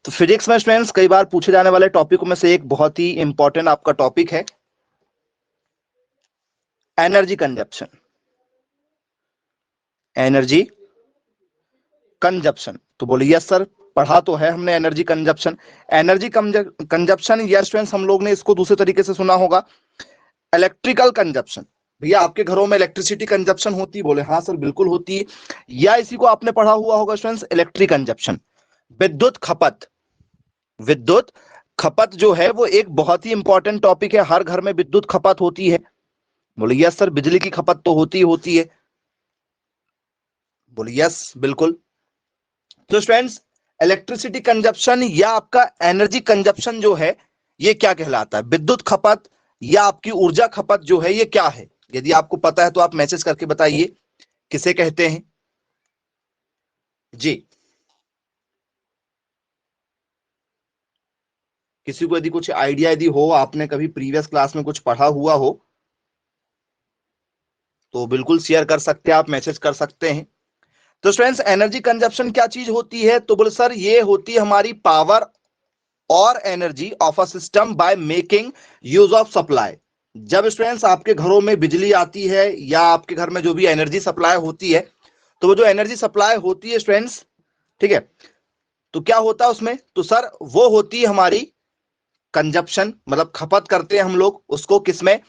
तो फिजिक्स में स्टूडेंट्स कई बार पूछे जाने वाले टॉपिकों में से एक बहुत ही इंपॉर्टेंट आपका टॉपिक है एनर्जी कंजप्शन। एनर्जी कंजप्शन, तो बोलिए यस सर, पढ़ा तो है हमने एनर्जी कंजप्शन। एनर्जी कंजप्शन या स्टूडेंट्स हम लोग ने इसको दूसरे तरीके से सुना होगा इलेक्ट्रिकल कंजप्शन। भैया आपके घरों में इलेक्ट्रिसिटी कंजप्शन होती है? बोले हाँ सर बिल्कुल होती है। या इसी को आपने पढ़ा हुआ होगा स्टूडेंट्स इलेक्ट्रिक कंजप्शन, विद्युत खपत। विद्युत खपत जो है वो एक बहुत ही इंपॉर्टेंट टॉपिक है। हर घर में विद्युत खपत होती है। बोले यस सर, बिजली की खपत तो होती है। बोले यस बिल्कुल। तो स्टूडेंट्स इलेक्ट्रिसिटी कंजप्शन या आपका एनर्जी कंजप्शन जो है ये क्या कहलाता है? विद्युत खपत या आपकी ऊर्जा खपत जो है ये क्या है? यदि आपको पता है तो आप मैसेज करके बताइए किसे कहते हैं जी। किसी को यदि कुछ आइडिया यदि हो, आपने कभी प्रीवियस क्लास में कुछ पढ़ा हुआ हो तो बिल्कुल शेयर कर सकते हैं, आप मैसेज कर सकते हैं। तो स्टूडेंट्स एनर्जी कंजप्शन क्या चीज होती है? तो बोले सर ये होती है हमारी पावर और energy of a system by making use of supply. जब स्टूडेंट्स आपके घरों में बिजली आती है या आपके घर में जो भी एनर्जी सप्लाई होती है, तो वो जो एनर्जी सप्लाई होती है स्टूडेंट्स, ठीक है, तो क्या होता है उसमें? तो सर वो होती है हमारी कंजप्शन, मतलब खपत करते हैं हम लोग उसको किसमें?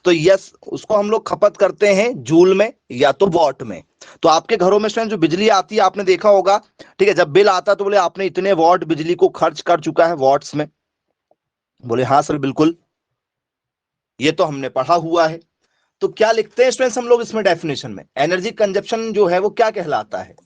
तो यस, उसको हम लोग खपत करते हैं जूल में या तो वॉट में। तो आपके घरों में स्टूडेंट जो बिजली आती है आपने देखा होगा, ठीक है, जब बिल आता है तो बोले आपने इतने वॉट बिजली को खर्च कर चुका है वॉट्स में। बोले हाँ सर बिल्कुल, ये तो हमने पढ़ा हुआ है। तो क्या लिखते हैं स्टूडेंट्स हम लोग इसमें डेफिनेशन में? एनर्जी कंजप्शन जो है वो क्या कहलाता है?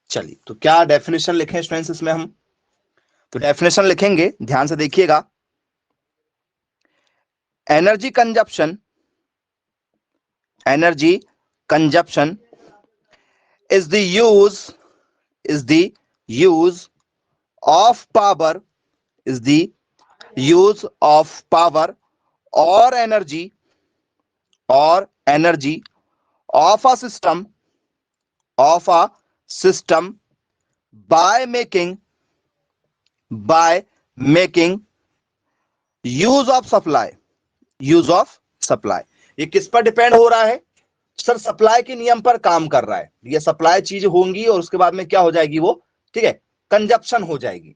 चलिए, तो क्या डेफिनेशन लिखें स्टूडेंट्स इसमें हम? तो डेफिनेशन लिखेंगे, ध्यान से देखिएगा। Energy consumption, energy consumption is the use is the use of power, is the use of power or energy of a system, of a system by making use of supply, use of supply. ये किस पर depend हो रहा है sir? Supply के नियम पर काम कर रहा है। ये सप्लाई चीज होंगी और उसके बाद में क्या हो जाएगी वो, ठीक है, कंजप्शन हो जाएगी।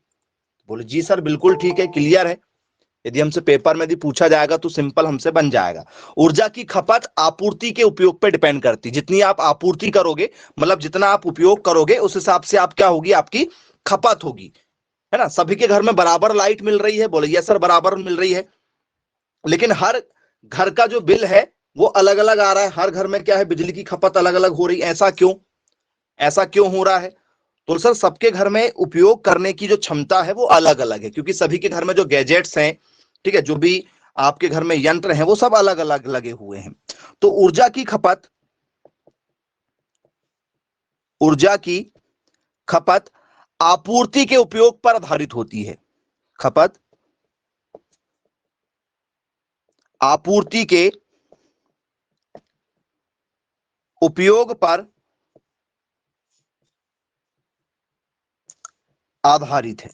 बोले जी सर बिल्कुल ठीक है, क्लियर है। यदि हमसे पेपर में यदि पूछा जाएगा तो सिंपल हमसे बन जाएगा। ऊर्जा की खपत आपूर्ति के उपयोग पर डिपेंड करती है। जितनी आप आपूर्ति करोगे, मतलब जितना आप उपयोग करोगे उस हिसाब से आप क्या होगी, आपकी खपत होगी, है ना। सभी के घर में बराबर लाइट मिल रही है? बोले यस सर बराबर मिल रही है, लेकिन हर घर का जो बिल है वो अलग अलग आ रहा है। हर घर में क्या है, बिजली की खपत अलग अलग हो रही है। ऐसा क्यों? ऐसा क्यों हो रहा है? तो सर सबके घर में उपयोग करने की जो क्षमता है वो अलग अलग है, क्योंकि सभी के घर में जो गैजेट्स हैं, ठीक है, जो भी आपके घर में यंत्र हैं वो सब अलग अलग लगे हुए हैं। तो ऊर्जा की खपत आपूर्ति के उपयोग पर आधारित होती है। खपत आपूर्ति के उपयोग पर आधारित है।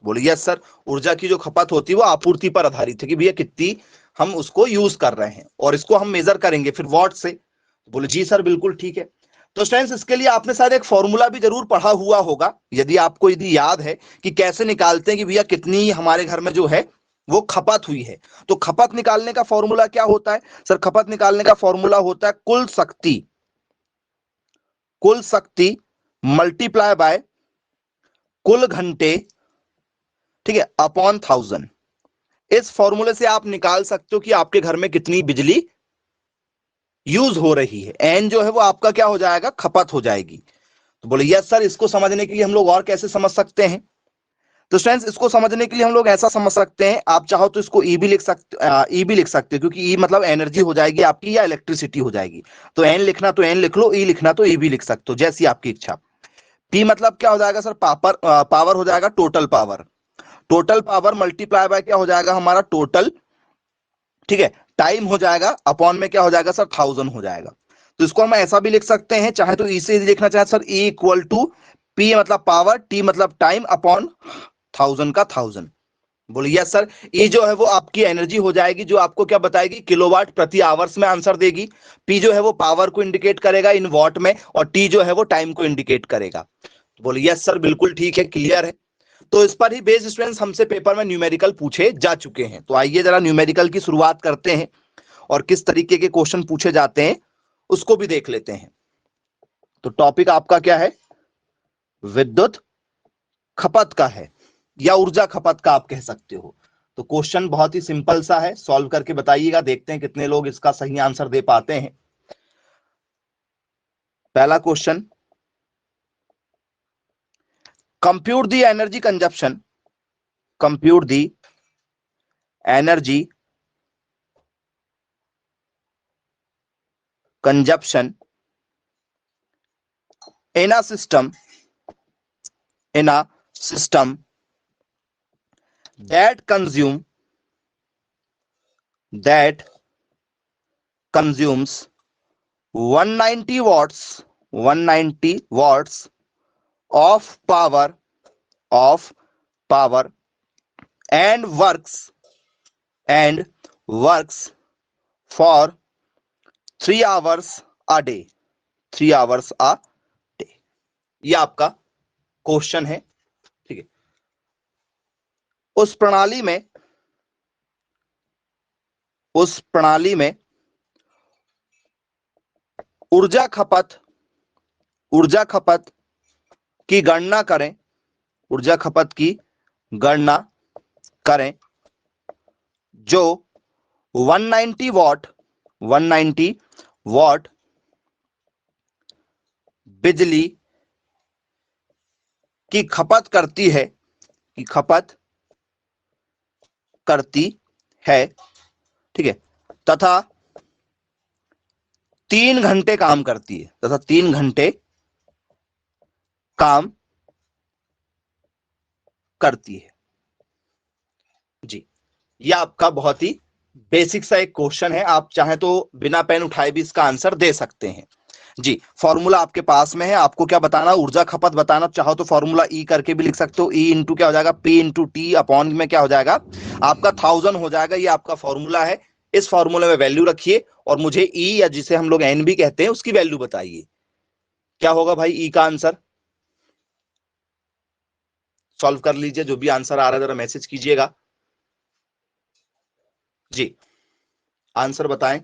बोले यस सर, ऊर्जा की जो खपत होती है वो आपूर्ति पर आधारित है कि भैया कितनी हम उसको यूज कर रहे हैं, और इसको हम मेजर करेंगे फिर वॉट से। बोले जी सर बिल्कुल ठीक है। तो स्टूडेंट्स इसके लिए आपने शायद एक फॉर्मूला भी जरूर पढ़ा हुआ होगा, यदि आपको यदि याद है कि कैसे निकालते हैं कि भैया कितनी हमारे घर में जो है वो खपत हुई है। तो खपत निकालने का फॉर्मूला क्या होता है सर? खपत निकालने का फॉर्मूला होता है कुल शक्ति मल्टीप्लाई बाय कुल घंटे, ठीक है, अपॉन 1000। इस फॉर्मूले से आप निकाल सकते हो कि आपके घर में कितनी बिजली यूज हो रही है। एन जो है वो आपका क्या हो जाएगा, खपत हो जाएगी। तो बोले यस सर, इसको समझने के लिए हम लोग और कैसे समझ सकते हैं? तो स्टूडेंट्स इसको समझने के लिए हम लोग ऐसा समझ सकते हैं, आप चाहो तो इसको ई भी लिख सकते हो, क्योंकि ई मतलब एनर्जी हो जाएगी आपकी या इलेक्ट्रिसिटी हो जाएगी। तो एन लिखना तो एन लिख लो, ई लिखना तो ई भी लिख सकते हो, जैसी आपकी इच्छा। पी मतलब क्या हो जाएगा सर? पावर हो जाएगा, total power. Total power multiply by क्या हो जाएगा हमारा टोटल, ठीक है, टाइम हो जाएगा, अपॉन में क्या हो जाएगा सर 1000 हो जाएगा। तो इसको हम ऐसा भी लिख सकते हैं, चाहे तो इसे लिखना चाहे sir E equal to P मतलब पावर, T मतलब टाइम, अपॉन 1000 का 1000। बोलिए यस सर। E जो है वो आपकी एनर्जी हो जाएगी, जो आपको क्या बताएगी, किलोवाट प्रति आवर्स में आंसर देगी। P जो है वो पावर को इंडिकेट करेगा इन वॉट में, और T जो है वो टाइम को इंडिकेट करेगा। बोलिए यस सर, बिल्कुल ठीक है, क्लियर है। तो इस पर ही बेस्ड स्टूडेंट्स हमसे पेपर में न्यूमेरिकल पूछे जा चुके हैं। तो आइए जरा न्यूमेरिकल की शुरुआत करते हैं और किस तरीके के क्वेश्चन पूछे जाते हैं उसको भी देख लेते हैं। तो टॉपिक आपका क्या है, विद्युत खपत का है, या ऊर्जा खपत का आप कह सकते हो। तो क्वेश्चन बहुत ही सिंपल सा है, सॉल्व करके बताइएगा, देखते हैं कितने लोग इसका सही आंसर दे पाते हैं। पहला question, compute the energy consumption, compute the energy consumption in a system, in a system that consumes 190 watts, 190 watts of power and works for 3 hours a day, 3 hours a day। ये आपका question है, ठीक है। उस प्रणाली में ऊर्जा खपत की गणना करें, ऊर्जा खपत की गणना करें जो 190 वॉट बिजली की खपत करती है, ठीक है, तथा 3 घंटे काम करती है, तथा 3 घंटे काम करती है। जी, यह आपका बहुत ही बेसिक सा एक क्वेश्चन है, आप चाहे तो बिना पेन उठाए भी इसका आंसर दे सकते हैं। जी, फॉर्मूला आपके पास में है, आपको क्या बताना, ऊर्जा खपत बताना चाहो तो फॉर्मूला ई करके भी लिख सकते हो, ई इंटू क्या हो जाएगा, पी इंटू टी अपॉन में क्या हो जाएगा आपका 1000 हो जाएगा। ये आपका फॉर्मूला है, इस फॉर्मूले में वैल्यू रखिए और मुझे ई या जिसे हम लोग एन भी कहते हैं उसकी वैल्यू बताइए। क्या होगा भाई ई का आंसर, सॉल्व कर लीजिए, जो भी आंसर आ रहा है जरा मैसेज कीजिएगा। जी, आंसर बताएं।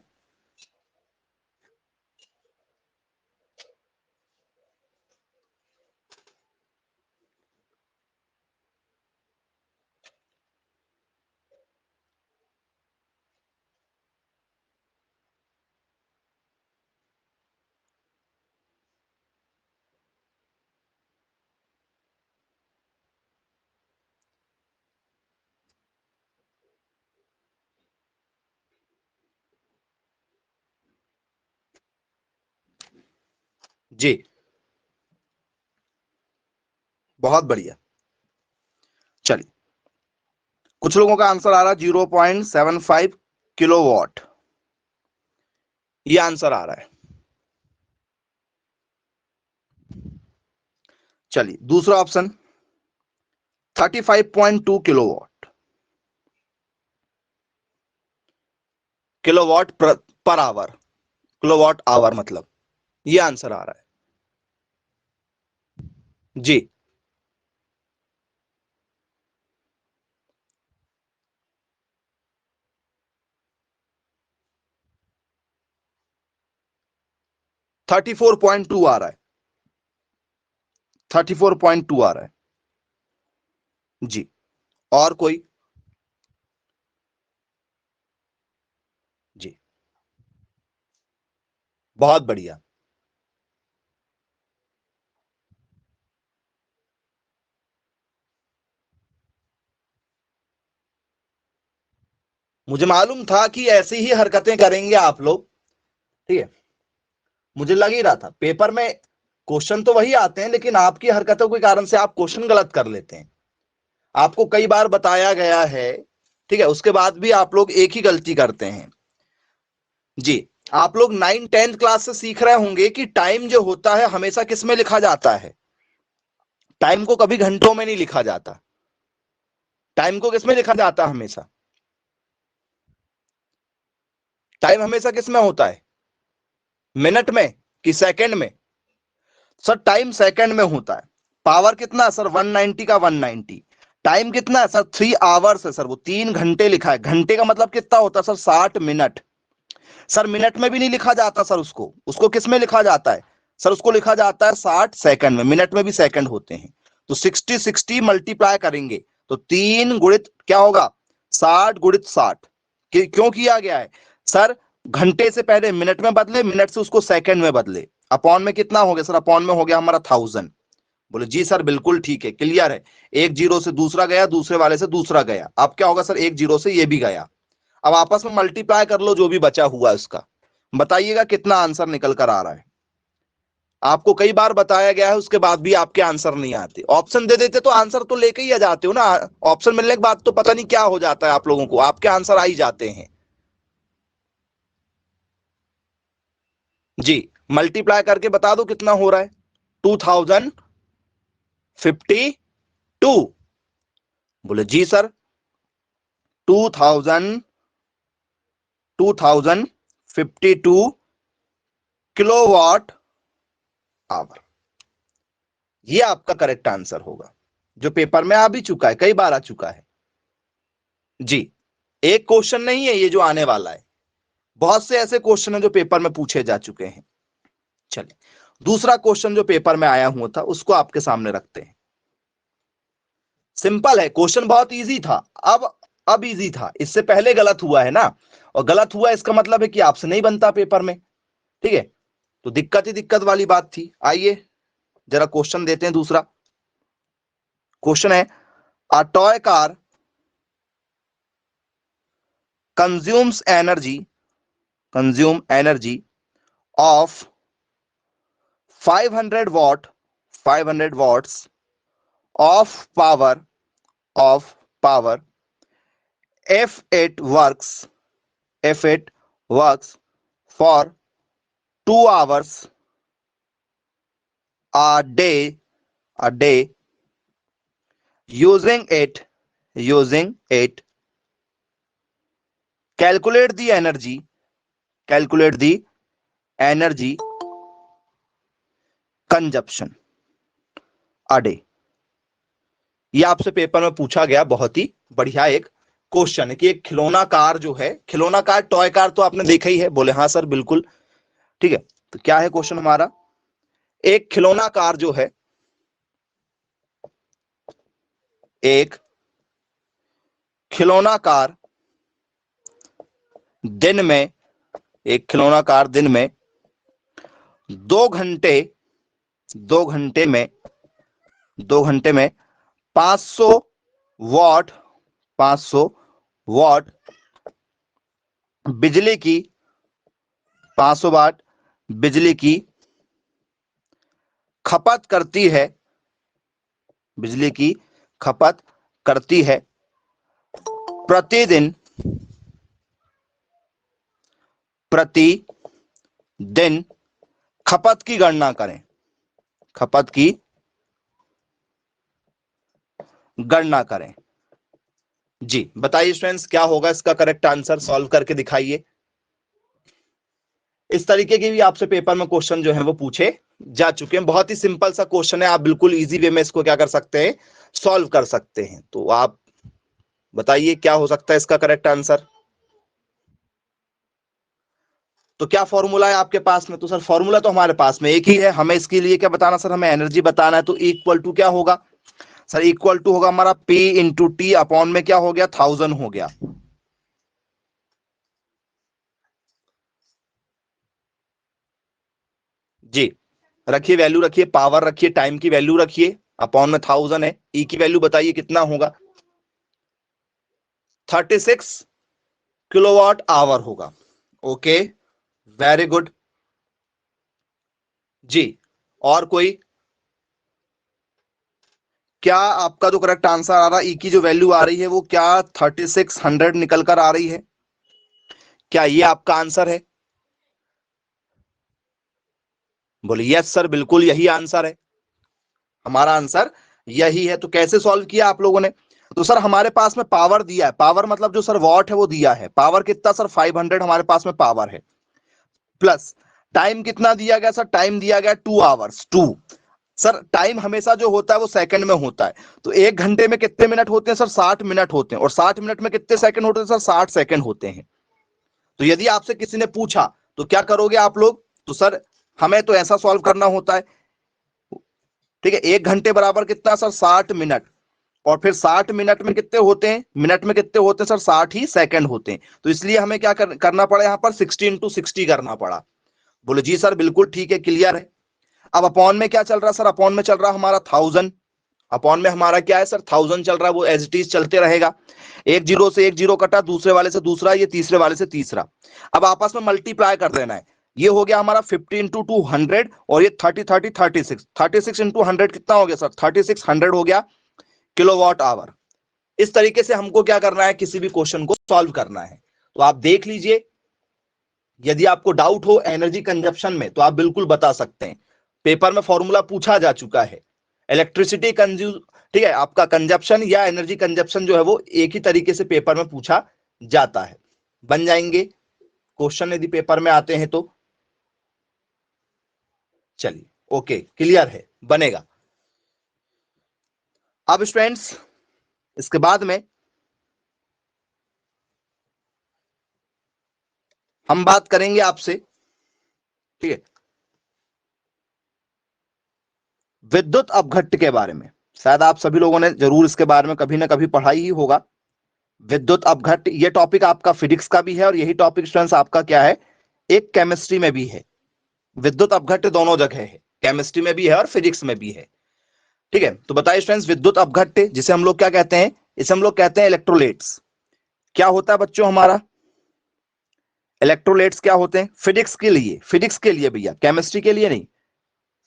जी, बहुत बढ़िया। चलिए, कुछ लोगों का आंसर आ रहा है 0.75 किलोवाट, ये आंसर आ रहा है। चलिए, दूसरा option 35.2 kilowatt, kilowatt per hour, kilowatt hour मतलब, ये आंसर आ रहा है। जी, 34.2 आ रहा है, 34.2 आ रहा है। जी, और कोई? जी, बहुत बढ़िया। मुझे मालूम था कि ऐसी ही हरकतें करेंगे आप लोग, ठीक है, मुझे लग ही रहा था। पेपर में क्वेश्चन तो वही आते हैं, लेकिन आपकी हरकतों के कारण से आप क्वेश्चन गलत कर लेते हैं। आपको कई बार बताया गया है, ठीक है, उसके बाद भी आप लोग एक ही गलती करते हैं। जी, आप लोग 9th 10th क्लास से सीख रहे होंगे कि टाइम जो होता है हमेशा किस में लिखा जाता है। टाइम को कभी घंटों में नहीं लिखा जाता। टाइम को किस में लिखा जाता है हमेशा? टाइम हमेशा किस में होता है? मिनट में कि सेकंड में? सर टाइम सेकंड में होता है। पावर कितना है सर? 190 का 190। टाइम कितना है सर? 3 आवर्स है सर, वो 3 घंटे लिखा है। घंटे का मतलब कितना होता है सर? 60 मिनट। सर मिनट में भी नहीं लिखा जाता सर, उसको उसको किस में लिखा जाता है सर? उसको लिखा जाता है 60 सेकंड में। मिनट में भी सेकंड होते हैं। तो 60 मल्टीप्लाई करेंगे तो 3 गुणित क्या होगा? 60 गुणित 60। क्यों किया गया है सर? घंटे से पहले मिनट में बदले, मिनट से उसको सेकंड में बदले। अपॉन में कितना हो गया सर? अपॉन में हो गया हमारा 1000। बोले जी सर बिल्कुल ठीक है, क्लियर है। एक जीरो से दूसरा गया, दूसरे वाले से दूसरा गया, अब क्या होगा सर? एक जीरो से ये भी गया। अब आपस में मल्टीप्लाई कर लो जो भी बचा हुआ है उसका, बताइएगा कितना आंसर निकल कर आ रहा है। आपको कई बार बताया गया है, उसके बाद भी आपके आंसर नहीं आते। ऑप्शन दे देते तो आंसर तो लेके ही आ जाते हो ना। ऑप्शन मिलने के बाद तो पता नहीं क्या हो जाता है आप लोगों को, आपके आंसर आ ही जाते हैं। जी, मल्टीप्लाई करके बता दो कितना हो रहा है। 2052। बोले जी सर 2052 किलोवाट आवर, ये आपका करेक्ट आंसर होगा, जो पेपर में आ भी चुका है, कई बार आ चुका है। जी, एक क्वेश्चन नहीं है ये जो आने वाला है, बहुत से ऐसे क्वेश्चन है जो पेपर में पूछे जा चुके हैं। चलिए दूसरा क्वेश्चन जो पेपर में आया हुआ था उसको आपके सामने रखते हैं। सिंपल है क्वेश्चन, बहुत इजी था। अब इजी था, इससे पहले गलत हुआ है ना, और गलत हुआ इसका मतलब है कि आपसे नहीं बनता पेपर में, ठीक है। तो दिक्कत ही दिक्कत वाली बात थी। आइए जरा क्वेश्चन देते हैं दूसरा। क्वेश्चन है, a toy car consumes energy of 500 watts of power if it works for 2 hours a day using it calculate the energy consumption a day। ये आपसे पेपर में पूछा गया, बहुत ही बढ़िया एक क्वेश्चन है कि एक खिलौना कार जो है, खिलौना कार टॉय कार तो आपने देखा ही है। बोले हाँ सर बिल्कुल, ठीक है। तो क्या है क्वेश्चन हमारा? एक खिलौना कार जो है, एक खिलौना कार दिन में, एक खिलौना कार दिन में 2 घंटे 2 घंटे में 500 वॉट 500 वॉट बिजली की 500 वाट बिजली की खपत करती है, बिजली की खपत करती है प्रतिदिन खपत की गणना करें, खपत की गणना करें। जी बताइए स्टूडेंट्स क्या होगा इसका करेक्ट आंसर, सॉल्व करके दिखाइए। इस तरीके के भी आपसे पेपर में क्वेश्चन जो है वो पूछे जा चुके हैं। बहुत ही सिंपल सा क्वेश्चन है, आप बिल्कुल इजी वे में इसको क्या कर सकते हैं? सॉल्व कर सकते हैं। तो आप बताइए क्या हो सकता है इसका करेक्ट आंसर। तो क्या फॉर्मूला है आपके पास में? तो सर फॉर्मूला तो हमारे पास में एक ही है। हमें इसके लिए क्या बताना सर? हमें एनर्जी बताना है। तो इक्वल टू क्या होगा सर? इक्वल टू होगा हमारा P इंटू टी अपॉन में क्या हो गया? 1000 हो गया। जी रखिए, वैल्यू रखिए, पावर रखिए, टाइम की वैल्यू रखिए, अपॉन में 1000 है। ई की वैल्यू बताइए कितना होगा? 36 किलोवाट आवर होगा। Okay very good. जी और कोई? क्या आपका जो करेक्ट आंसर आ रहा है, ई की जो वैल्यू आ रही है वो क्या 3600 निकल कर आ रही है? क्या ये आपका आंसर है? बोले यस सर, बिल्कुल यही आंसर है, हमारा आंसर यही है। तो कैसे सॉल्व किया आप लोगों ने? तो सर हमारे पास में पावर दिया है, पावर मतलब जो सर वॉट है वो दिया है, पावर कितना सर 500 हमारे पास में पावर है, प्लस टाइम कितना दिया गया सर, टाइम दिया गया 2 आवर्स 2। सर टाइम हमेशा जो होता है वो सेकंड में होता है, तो 1 घंटे में कितने मिनट होते हैं सर, 60 मिनट होते हैं, और 60 मिनट में कितने सेकंड होते हैं सर, 60 सेकंड होते हैं। तो यदि आपसे किसी ने पूछा तो क्या करोगे आप लोग? तो सर हमें तो ऐसा सॉल्व करना होता है, ठीक है, 1 घंटे बराबर कितना सर, 60 मिनट, और फिर 60 मिनट में कितने होते हैं, मिनट में कितने होते हैं सर, 60 ही सेकंड होते हैं। तो इसलिए हमें क्या करना पड़ा यहाँ पर, 60 × 60 करना पड़ा। बोले जी सर बिल्कुल ठीक है, क्लियर है। अब अपॉन में क्या चल रहा है सर, अपॉन में चल रहा हमारा 1000, अपॉन में हमारा क्या है सर, 1000 चल रहा है, वो एज इट इज चलते रहेगा। एक जीरो से एक जीरो कटा, दूसरे वाले से दूसरा, ये तीसरे वाले से तीसरा। अब आपस में मल्टीप्लाई कर देना है, ये हो गया हमारा 50 × 200, और ये 30 30 36, 36 × 100 कितना हो गया सर, 3600 हो गया किलोवाट आवर। इस तरीके से हमको क्या करना है, किसी भी क्वेश्चन को सॉल्व करना है। तो आप देख लीजिए, यदि आपको डाउट हो एनर्जी कंजप्शन में तो आप बिल्कुल बता सकते हैं, पेपर में फॉर्मूला पूछा जा चुका है। इलेक्ट्रिसिटी कंज्यूम, ठीक है, आपका कंजप्शन या एनर्जी कंजप्शन जो है वो एक ही तरीके से पेपर में पूछा जाता है। बन जाएंगे क्वेश्चन यदि पेपर में आते हैं तो? चलिए ओके, क्लियर है, बनेगा। अब स्टूडेंट्स इसके बाद में हम बात करेंगे आपसे, ठीक है, विद्युत अपघट्ट के बारे में। शायद आप सभी लोगों ने जरूर इसके बारे में कभी ना कभी पढ़ा ही होगा। विद्युत अपघट्ट ये टॉपिक आपका फिजिक्स का भी है, और यही टॉपिक स्टूडेंट्स आपका क्या है, एक केमिस्ट्री में भी है। विद्युत अपघट्ट दोनों जगह है, केमिस्ट्री में भी है और फिजिक्स में भी है, ठीक है। तो बताइए स्टूडेंट्स, विद्युत अपघट्ट जिसे हम लोग क्या कहते हैं, इसे हम लोग कहते हैं इलेक्ट्रोलाइट्स। क्या होता है बच्चों हमारा, इलेक्ट्रोलाइट्स क्या होते हैं फिजिक्स के लिए, फिजिक्स के लिए भैया, केमिस्ट्री के लिए नहीं,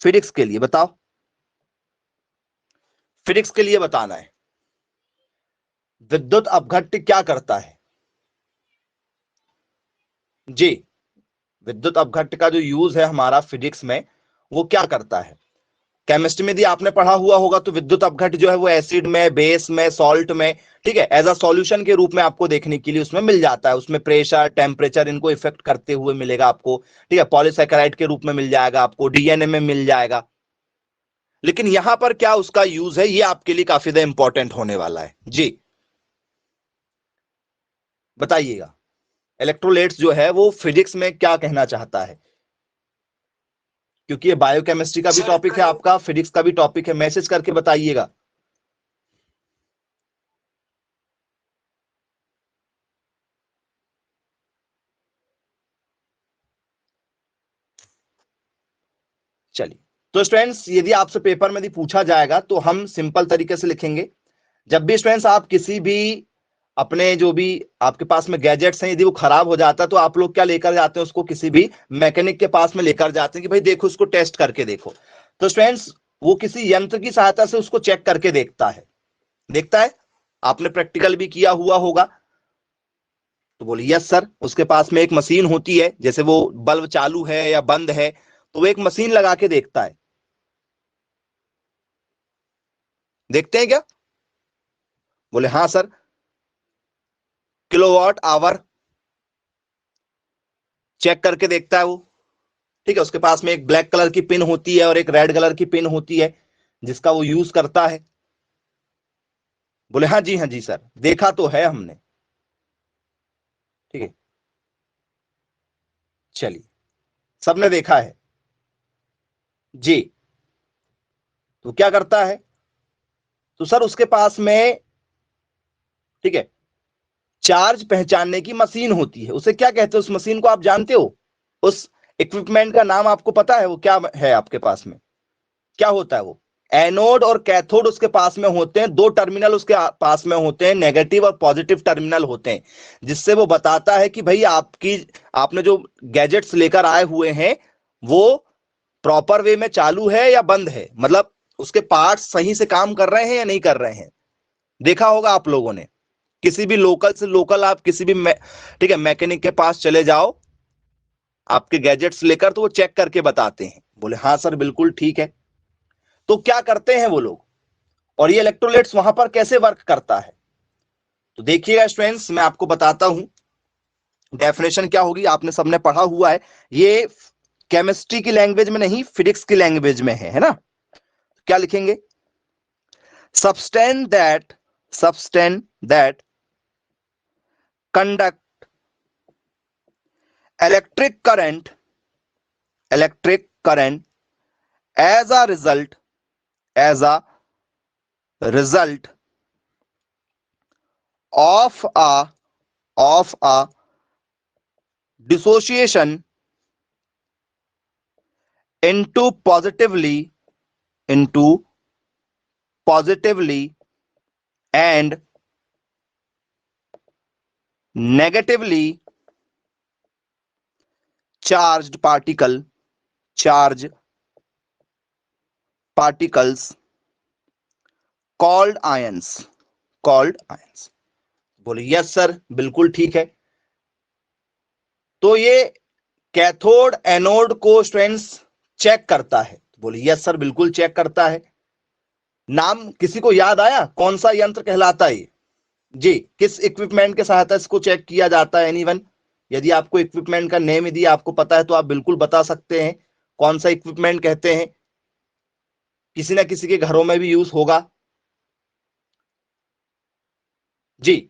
फिजिक्स के लिए बताओ, फिजिक्स के लिए बताना है, विद्युत अपघट्ट क्या करता है जी। विद्युत अपघट्ट का जो यूज है हमारा फिजिक्स में, वो क्या करता है। केमिस्ट्री में यदि आपने पढ़ा हुआ होगा तो विद्युत अपघट्ट जो है वो एसिड में, बेस में, सॉल्ट में, ठीक है, एज अ सॉल्यूशन के रूप में आपको देखने के लिए उसमें मिल जाता है। उसमें प्रेशर, टेम्परेचर इनको इफेक्ट करते हुए मिलेगा आपको, ठीक है, पॉलीसैकेराइड के रूप में मिल जाएगा आपको, डीएनए में मिल जाएगा। लेकिन यहां पर क्या उसका यूज है, ये आपके लिए काफी ज्यादा इंपॉर्टेंट होने वाला है जी। बताइएगा इलेक्ट्रोलाइट्स जो है वो फिजिक्स में क्या कहना चाहता है, क्योंकि ये बायोकेमिस्ट्री का भी टॉपिक है आपका, फिजिक्स का भी टॉपिक है, मैसेज करके बताइएगा। चलिए, तो स्टूडेंट्स यदि आपसे पेपर में यदि पूछा जाएगा तो हम सिंपल तरीके से लिखेंगे। जब भी स्टूडेंट्स आप किसी भी अपने जो भी आपके पास में गैजेट्स हैं, यदि वो खराब हो जाता है तो आप लोग क्या लेकर जाते हैं उसको, किसी भी मैकेनिक के पास में लेकर जाते हैं कि भाई देखो उसको टेस्ट करके देखो। तो स्टूडेंट्स वो किसी यंत्र की सहायता से उसको चेक करके देखता है, देखता है, आपने प्रैक्टिकल भी किया हुआ होगा। तो बोलिए यस सर, उसके पास में एक मशीन होती है, जैसे वो बल्ब चालू है या बंद है तो वो एक मशीन लगा के देखता है, देखते हैं क्या? बोले हाँ सर, किलोवाट आवर चेक करके देखता है वो, ठीक है। उसके पास में एक ब्लैक कलर की पिन होती है और एक रेड कलर की पिन होती है जिसका वो यूज करता है। बोले हाँ जी सर, देखा तो है हमने, ठीक है, चलिए, सबने देखा है जी। तो क्या करता है, तो सर उसके पास में, ठीक है, चार्ज पहचानने की मशीन होती है, उसे क्या कहते हैं, उस मशीन को आप जानते हो, उस इक्विपमेंट का नाम आपको पता है, वो क्या है आपके पास में, क्या होता है वो? एनोड और कैथोड उसके पास में होते हैं, दो टर्मिनल उसके पास में होते हैं, नेगेटिव और पॉजिटिव टर्मिनल होते हैं, जिससे वो बताता है कि भाई आपकी, आपने जो गैजेट्स लेकर आए हुए हैं वो प्रॉपर वे में चालू है या बंद है, मतलब उसके पार्ट्स सही से काम कर रहे हैं या नहीं कर रहे हैं। देखा होगा आप लोगों ने, किसी भी लोकल से लोकल आप किसी भी ठीक है मैकेनिक के पास चले जाओ आपके गैजेट्स लेकर, तो वो चेक करके बताते हैं, बोले हाँ सर बिल्कुल ठीक है। तो क्या करते हैं वो लोग, और ये इलेक्ट्रोलाइट्स वहां पर कैसे वर्क करता है, तो देखिएगा स्टूडेंट्स मैं आपको बताता हूं। डेफिनेशन क्या होगी, आपने सबने पढ़ा हुआ है, ये केमिस्ट्री की लैंग्वेज में नहीं फिजिक्स की लैंग्वेज में है ना। क्या लिखेंगे, substance that conduct electric current as a result of a dissociation into positively and negatively charged particles called ions। बोले यस सर बिल्कुल ठीक है। तो ये कैथोड एनोड को स्टूडेंट्स चेक करता है, बोले यस सर बिल्कुल चेक करता है। नाम किसी को याद आया, कौन सा यंत्र कहलाता है जी, किस इक्विपमेंट के सहायता इसको चेक किया जाता है एनीवन। यदि आपको इक्विपमेंट का नेम यदि आपको पता है तो आप बिल्कुल बता सकते हैं कौन सा इक्विपमेंट कहते हैं, किसी ना किसी के घरों में भी यूज होगा जी।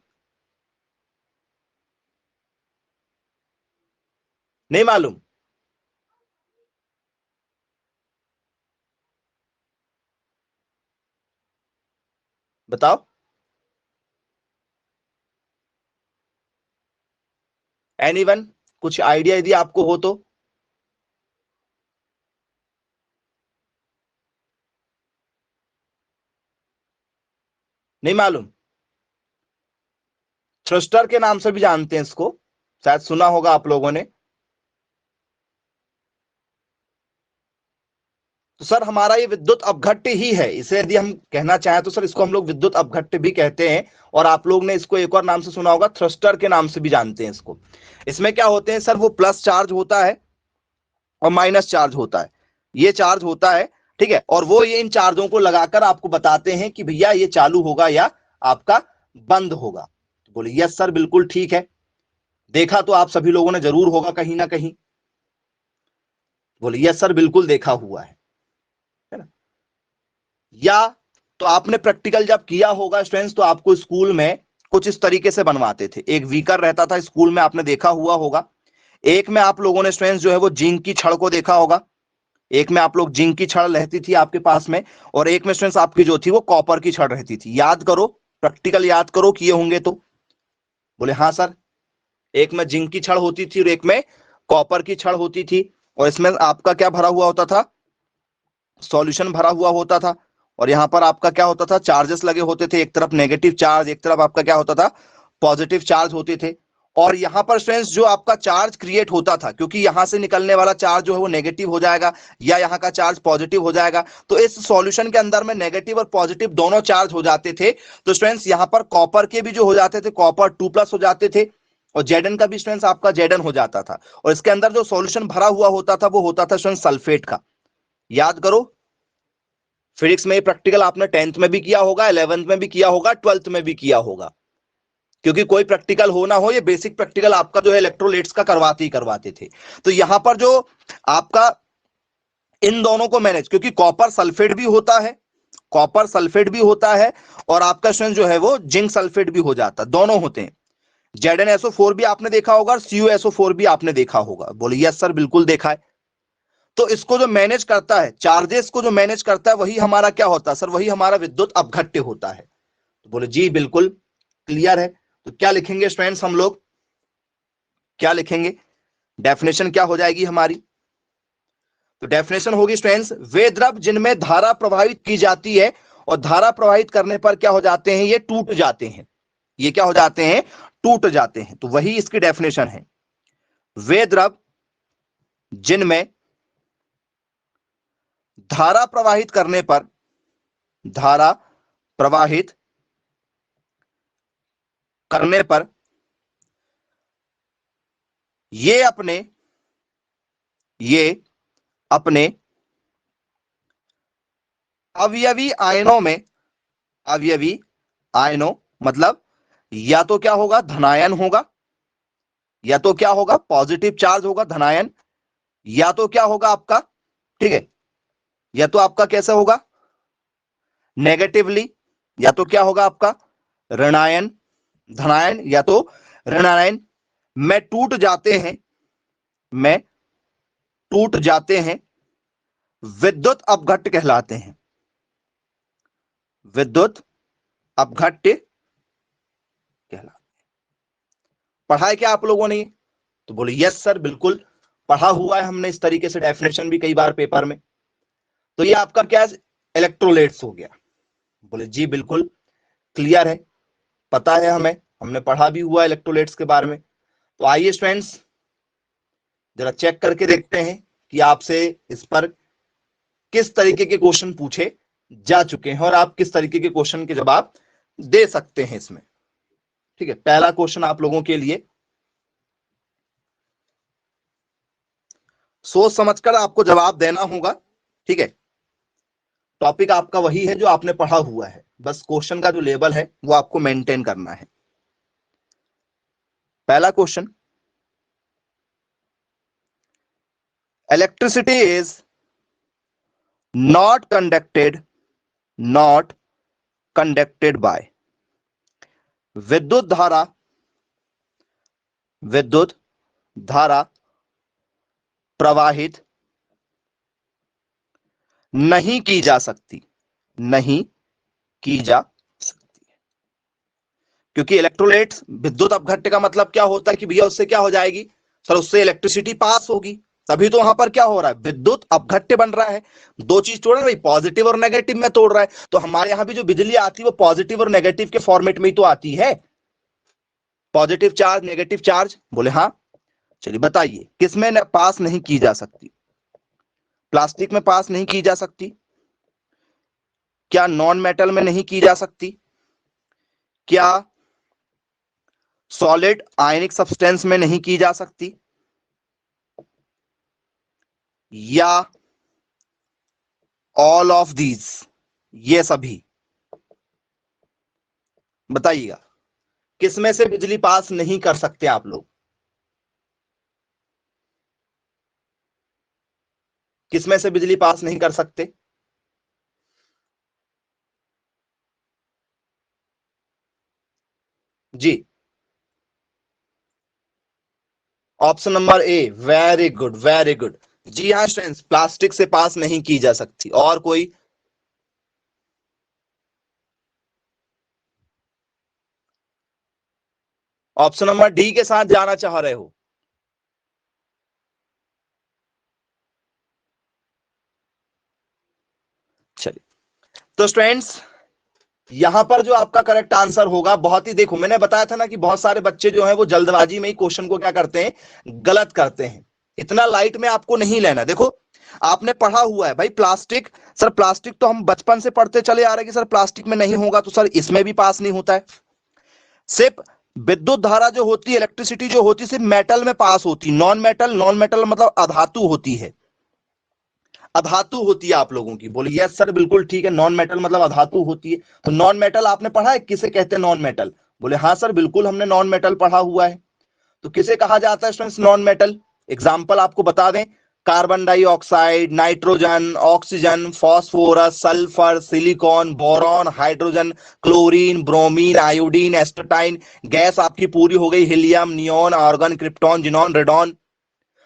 नहीं मालूम, बताओ एनीवन, कुछ आइडिया यदि आपको हो तो। नहीं मालूम, थ्रस्टर के नाम से भी जानते हैं इसको, शायद सुना होगा आप लोगों ने। तो सर हमारा ये विद्युत अपघट्य ही है, इसे यदि हम कहना चाहें तो सर इसको हम लोग विद्युत अपघट्य भी कहते हैं। और आप लोग ने इसको एक और नाम से सुना होगा, थ्रस्टर के नाम से भी जानते हैं इसको। इसमें क्या होते हैं सर, वो प्लस चार्ज होता है और माइनस चार्ज होता है, ये चार्ज होता है ठीक है, और वो ये इन चार्जों को लगाकर आपको बताते हैं कि भैया ये चालू होगा या आपका बंद होगा। तो बोले यस सर बिल्कुल ठीक है, देखा तो आप सभी लोगों ने जरूर होगा कहीं ना कहीं। बोले यस सर बिल्कुल देखा हुआ है ना। या तो आपने प्रैक्टिकल जब किया होगा स्टूडेंट्स, तो आपको स्कूल में कुछ इस तरीके से बनवाते थे, एक वीकर रहता था स्कूल में, आपने देखा हुआ होगा। एक में आप लोगों ने स्टूडेंट्स जो है वो जिंक की छड़ को देखा होगा, एक में आप लोग जिंक की छड़ रहती थी आपके पास में, और एक में स्टूडेंट्स आपकी जो थी वो कॉपर की छड़ रहती थी। याद करो, प्रैक्टिकल याद करो, किए होंगे तो। बोले हाँ सर, एक में जिंक की छड़ होती थी और एक में कॉपर की छड़ होती थी, और इसमें आपका क्या भरा हुआ होता था, सॉल्यूशन भरा हुआ होता था। और यहां पर आपका क्या होता था, चार्जेस लगे होते थे, एक तरफ नेगेटिव चार्ज, एक तरफ आपका क्या होता था, पॉजिटिव चार्ज होते थे। और यहां पर स्टूडेंट्स जो आपका चार्ज क्रिएट होता था, क्योंकि यहां से निकलने वाला चार्ज जो है वो नेगेटिव हो जाएगा या यहां का चार्ज पॉजिटिव हो जाएगा, तो इस सॉल्यूशन के अंदर में नेगेटिव और पॉजिटिव दोनों चार्ज हो जाते थे। तो स्टूडेंट्स यहां पर कॉपर के भी जो हो जाते थे, कॉपर 2+ हो जाते थे, और जेडन का भी स्टूडेंट्स आपका जेडन हो जाता था। और इसके अंदर जो सॉल्यूशन भरा हुआ होता था वो होता था स्टूडेंट्स सल्फेट का। याद करो, फिजिक्स में प्रैक्टिकल आपने 10th में भी किया होगा, 11th में भी किया होगा, 12th में भी किया होगा, क्योंकि कोई प्रैक्टिकल हो ना हो ये बेसिक प्रैक्टिकल आपका जो है इलेक्ट्रोलाइट्स का करवाते ही करवाते थे। तो यहां पर जो आपका इन दोनों को मैनेज, क्योंकि कॉपर सल्फेट भी होता है, कॉपर सल्फेट भी होता है, और आपका स्टूडेंट जो है वो जिंक सल्फेट भी हो जाता है, दोनों होते हैं। ZnSO4 भी आपने देखा होगा और CuSO4 भी आपने देखा होगा। बोले यस सर बिल्कुल देखा है। तो इसको जो मैनेज करता है, चार्जेस को जो मैनेज करता है, वही हमारा क्या होता है सर, वही हमारा विद्युत अपघट्य होता है। तो बोले जी बिल्कुल क्लियर है। तो क्या लिखेंगे स्टूडेंट्स हम लोग, क्या लिखेंगे, डेफिनेशन क्या हो जाएगी हमारी। तो डेफिनेशन होगी स्टूडेंट्स, वे द्रव जिनमें धारा प्रवाहित की जाती है और धारा प्रवाहित करने पर क्या हो जाते हैं, ये टूट जाते हैं, ये क्या हो जाते हैं, टूट जाते हैं। तो वही इसकी डेफिनेशन है, वे द्रव जिनमें धारा प्रवाहित करने पर धारा प्रवाहित करने पर ये अपने अवयवी आयनों में, अवयवी आयनों मतलब या तो क्या होगा, धनायन होगा, या तो क्या होगा, पॉजिटिव चार्ज होगा धनायन, या तो क्या होगा आपका, ठीक है, या तो आपका कैसा होगा नेगेटिवली, या तो क्या होगा आपका ऋणायन, धनायन या तो ऋणायन में टूट जाते हैं, विद्युत अपघट्ट कहलाते हैं, विद्युत अपघट्ट कहलाते। पढ़ा है क्या आप लोगों ने? तो बोले यस सर, बिल्कुल पढ़ा हुआ है हमने, इस तरीके से डेफिनेशन भी कई बार पेपर में। तो ये आपका क्या इलेक्ट्रोलाइट्स हो गया। बोले जी बिल्कुल क्लियर है, पता है हमें, हमने पढ़ा भी हुआ इलेक्ट्रोलाइट्स के बारे में। तो आइए स्टूडेंट्स जरा चेक करके देखते हैं कि आपसे इस पर किस तरीके के क्वेश्चन पूछे जा चुके हैं और आप किस तरीके के क्वेश्चन के जवाब दे सकते हैं इसमें। ठीक है, पहला क्वेश्चन आप लोगों के लिए, सोच समझकर आपको जवाब देना होगा। ठीक है, टॉपिक आपका वही है जो आपने पढ़ा हुआ है, बस क्वेश्चन का जो लेवल है वो आपको मेंटेन करना है। पहला question, electricity is not conducted by, विद्युत धारा प्रवाहित नहीं की जा सकती, क्योंकि इलेक्ट्रोलाइट्स विद्युत अपघट्ट का मतलब क्या होता है कि भैया उससे क्या हो जाएगी सर, उससे इलेक्ट्रिसिटी पास होगी, तभी तो वहां पर क्या हो रहा है, विद्युत अपघट्ट बन रहा है। दो चीज तोड़ रहा है, पॉजिटिव और नेगेटिव में तोड़ रहा है। तो हमारे यहां भी जो बिजली आती है वो पॉजिटिव और नेगेटिव के फॉर्मेट में ही तो आती है, पॉजिटिव चार्ज नेगेटिव चार्ज। बोले हाँ, चलिए बताइए किसमें पास नहीं की जा सकती? प्लास्टिक में पास नहीं की जा सकती? क्या नॉन मेटल में नहीं की जा सकती? क्या सॉलिड आयनिक सब्सटेंस में नहीं की जा सकती? या ऑल ऑफ दीज, ये सभी? बताइएगा किसमें से बिजली पास नहीं कर सकते आप लोग? किसमें से बिजली पास नहीं कर सकते? जी, option number A, very good very good. जी हाँ स्टूडेंट्स, प्लास्टिक से पास नहीं की जा सकती। और कोई? ऑप्शन नंबर डी के साथ जाना चाह रहे हो? चलिए, तो स्टूडेंट्स यहां पर जो आपका करेक्ट आंसर होगा, बहुत ही, देखो मैंने बताया था ना कि बहुत सारे बच्चे जो हैं वो जल्दबाजी में ही क्वेश्चन को क्या करते हैं, गलत करते हैं। इतना लाइट में आपको नहीं लेना। देखो आपने पढ़ा हुआ है भाई प्लास्टिक, सर प्लास्टिक तो हम बचपन से पढ़ते चले आ रहे हैं कि सर प्लास्टिक में नहीं होगा, तो सर इसमें भी पास नहीं होता है। सिर्फ विद्युत धारा जो होती है, इलेक्ट्रिसिटी जो होती है, सिर्फ मेटल में पास होती है। नॉन मेटल मतलब अधातु होती है, अधातु होती है आप लोगों की। बोलिए यस सर बिल्कुल ठीक है, नॉन मेटल मतलब अधातु होती है। तो नॉन मेटल आपने पढ़ा है, किसे कहते हैं नॉन मेटल? बोले हाँ सर बिल्कुल हमने नॉन मेटल पढ़ा हुआ है। तो किसे कहा जाता है स्टूडेंट्स नॉन मेटल? एग्जाम्पल आपको बता दें, carbon dioxide, nitrogen, oxygen, phosphorus, sulphur, silicon, boron, hydrogen, chlorine, bromine, iodine, astatine. Gas आपकी पूरी हो गई, helium, neon, argon, krypton, xenon, radon.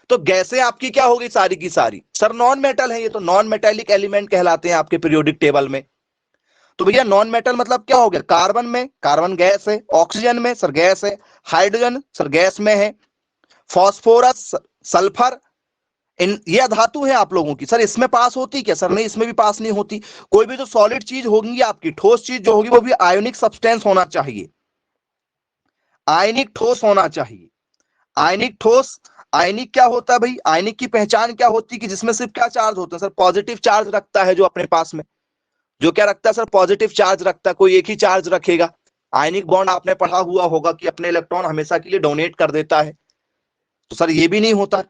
तो गैसें आपकी क्या होगी सारी की सारी, सर नॉन मेटल है, ये तो नॉन मेटेलिक एलिमेंट कहलाते हैं आपके पीरियोडिक टेबल में। तो भैया नॉन मेटल मतलब क्या हो गया, कार्बन में कार्बन गैस है, ऑक्सीजन में सर गैस है, हाइड्रोजन सर गैस में है, फॉस्फोरस, सल्फर, इन ये धातु है आप लोगों की। सर इसमें पास होती क्या? सर नहीं, इसमें भी पास नहीं होती। कोई भी जो सॉलिड चीज होगी आपकी, ठोस चीज जो होगी, वो भी आयोनिक सब्सटेंस होना चाहिए, आयनिक ठोस होना चाहिए। आयनिक ठोस, आयनिक क्या होता है भाई, आयनिक की पहचान क्या होती है कि जिसमें सिर्फ क्या चार्ज होता है सर, पॉजिटिव चार्ज रखता है जो अपने पास में। जो क्या रखता है सर, पॉजिटिव चार्ज रखता है, कोई एक ही चार्ज रखेगा। आयनिक बॉन्ड आपने पढ़ा हुआ होगा कि अपने इलेक्ट्रॉन हमेशा के लिए डोनेट कर देता है, तो सर ये भी नहीं होता।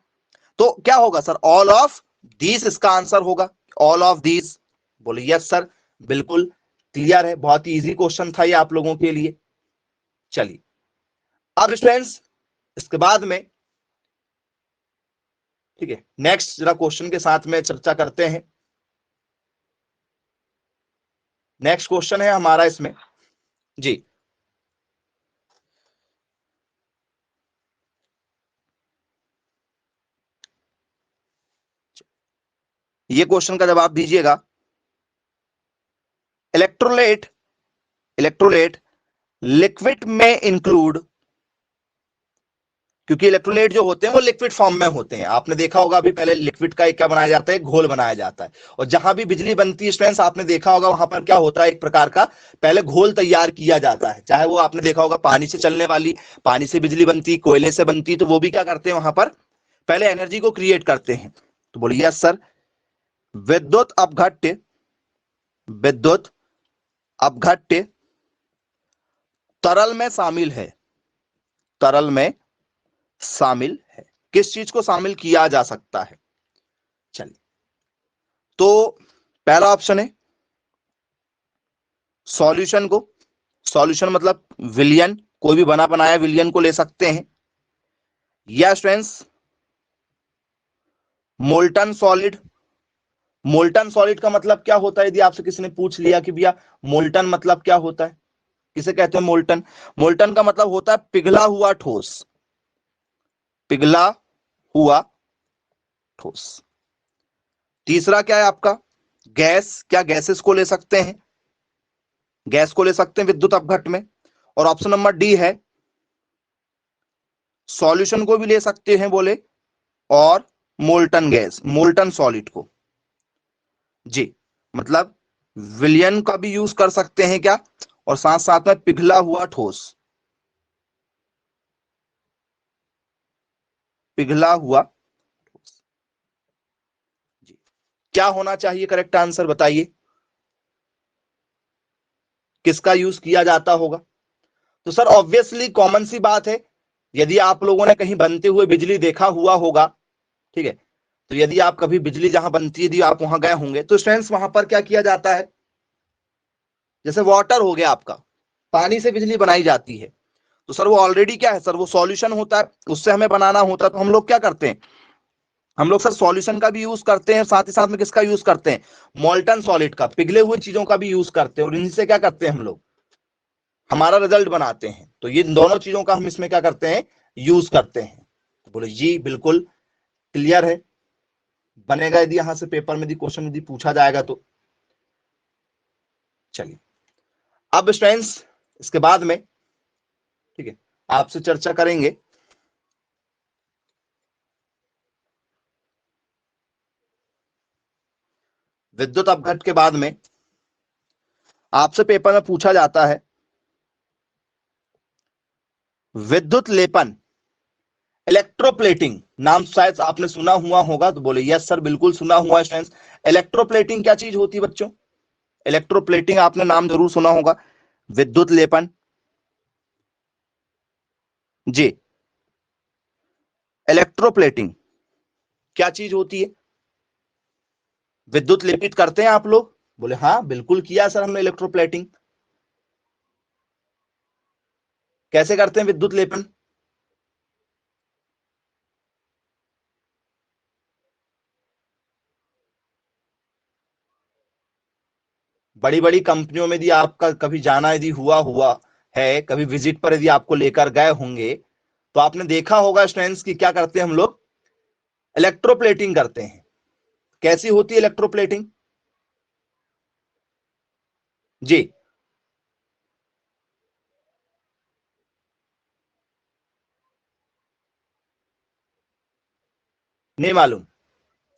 तो क्या होगा सर, ऑल ऑफ दीज इसका आंसर होगा, ऑल ऑफ दीज। बोले यस सर, बिल्कुल क्लियर है, बहुत ही इजी क्वेश्चन था ये आप लोगों के लिए। चलिए अब स्टूडेंट्स इसके बाद में, ठीक है, नेक्स्ट जरा क्वेश्चन के साथ में चर्चा करते हैं। नेक्स्ट क्वेश्चन है हमारा इसमें जी, ये क्वेश्चन का जवाब दीजिएगा। इलेक्ट्रोलाइट, इलेक्ट्रोलाइट लिक्विड में इंक्लूड, क्योंकि इलेक्ट्रोलाइट जो होते हैं वो लिक्विड फॉर्म में होते हैं। आपने देखा होगा अभी पहले लिक्विड का एक क्या बनाया जाता है, घोल बनाया जाता है। और जहां भी बिजली बनती है स्टूडेंट्स, आपने देखा होगा वहां पर क्या होता है, एक प्रकार का पहले घोल तैयार किया जाता है। चाहे वो आपने देखा होगा पानी से चलने वाली, पानी से बिजली बनती, कोयले से बनती, तो वो भी क्या करते हैं वहां पर पहले एनर्जी को क्रिएट करते हैं। तो बोलिए यस सर, विद्युत अपघट्य, विद्युत अपघट्य तरल में शामिल है, तरल में शामिल है। किस चीज को शामिल किया जा सकता है? चलिए, तो पहला ऑप्शन है सॉल्यूशन को, सॉल्यूशन मतलब विलियन, कोई भी बना बनाया विलियन को ले सकते हैं, या students molten solid. Molten solid का मतलब क्या होता है, यदि आपसे किसी ने पूछ लिया कि भैया मोल्टन मतलब क्या होता है, किसे कहते हैं मोल्टन? मोल्टन का मतलब होता है पिघला हुआ ठोस, पिघला हुआ ठोस। तीसरा क्या है आपका, गैस, क्या गैसेस को ले सकते हैं, गैस को ले सकते हैं विद्युत अपघट्य में। और ऑप्शन नंबर डी है सॉल्यूशन को भी ले सकते हैं बोले, और मोल्टन गैस, मोल्टन सॉलिड को जी, मतलब विलियन का भी यूज कर सकते हैं क्या, और साथ साथ में पिघला हुआ ठोस, पिघला हुआ ठोस जी। क्या होना चाहिए करेक्ट आंसर बताइए, किसका यूज किया जाता होगा? तो सर ऑब्वियसली कॉमन सी बात है, यदि आप लोगों ने कहीं बनते हुए बिजली देखा हुआ होगा, ठीक है, तो यदि आप कभी बिजली जहां बनती है यदि आप वहां गए होंगे, तो स्टूडेंट्स वहां पर क्या किया जाता है, जैसे वाटर हो गया आपका, पानी से बिजली बनाई जाती है, तो सर वो ऑलरेडी क्या है सर, वो सॉल्यूशन होता है, उससे हमें बनाना होता है। तो हम लोग क्या करते हैं, हम लोग सर सॉल्यूशन का भी यूज करते हैं, साथ ही साथ में किसका यूज करते हैं, मॉल्टन सॉलिड का, पिघले हुए चीजों का भी यूज करते हैं, और इनसे क्या करते हैं हम लोग, हमारा रिजल्ट बनाते हैं। तो ये दोनों चीजों का हम इसमें क्या करते हैं, यूज करते हैं। तो बोले जी बिल्कुल क्लियर है, बनेगा यदि यहां से पेपर में यदि क्वेश्चन यदि पूछा जाएगा तो। चलिए अब स्टूडेंट्स इसके बाद में, ठीक है, आपसे चर्चा करेंगे विद्युत अपघट्य के बाद में आपसे पेपर में पूछा जाता है विद्युत लेपन, इलेक्ट्रोप्लेटिंग, नाम शायद आपने सुना हुआ होगा, तो बोले यस सर बिल्कुल सुना हुआ है स्टूडेंट्स। इलेक्ट्रोप्लेटिंग क्या चीज होती है बच्चों, इलेक्ट्रोप्लेटिंग आपने नाम जरूर सुना होगा, विद्युत लेपन जी। इलेक्ट्रोप्लेटिंग क्या चीज होती है, विद्युत लेपित करते हैं आप लोग? बोले हाँ बिल्कुल किया सर हमने इलेक्ट्रोप्लेटिंग। कैसे करते हैं विद्युत लेपन? बड़ी बड़ी कंपनियों में यदि आपका कभी जाना यदि हुआ हुआ है, कभी विजिट पर यदि आपको लेकर गए होंगे, तो आपने देखा होगा स्टूडेंट्स की क्या करते हैं हम लोग, इलेक्ट्रोप्लेटिंग करते हैं। कैसी होती है इलेक्ट्रोप्लेटिंग जी? नहीं मालूम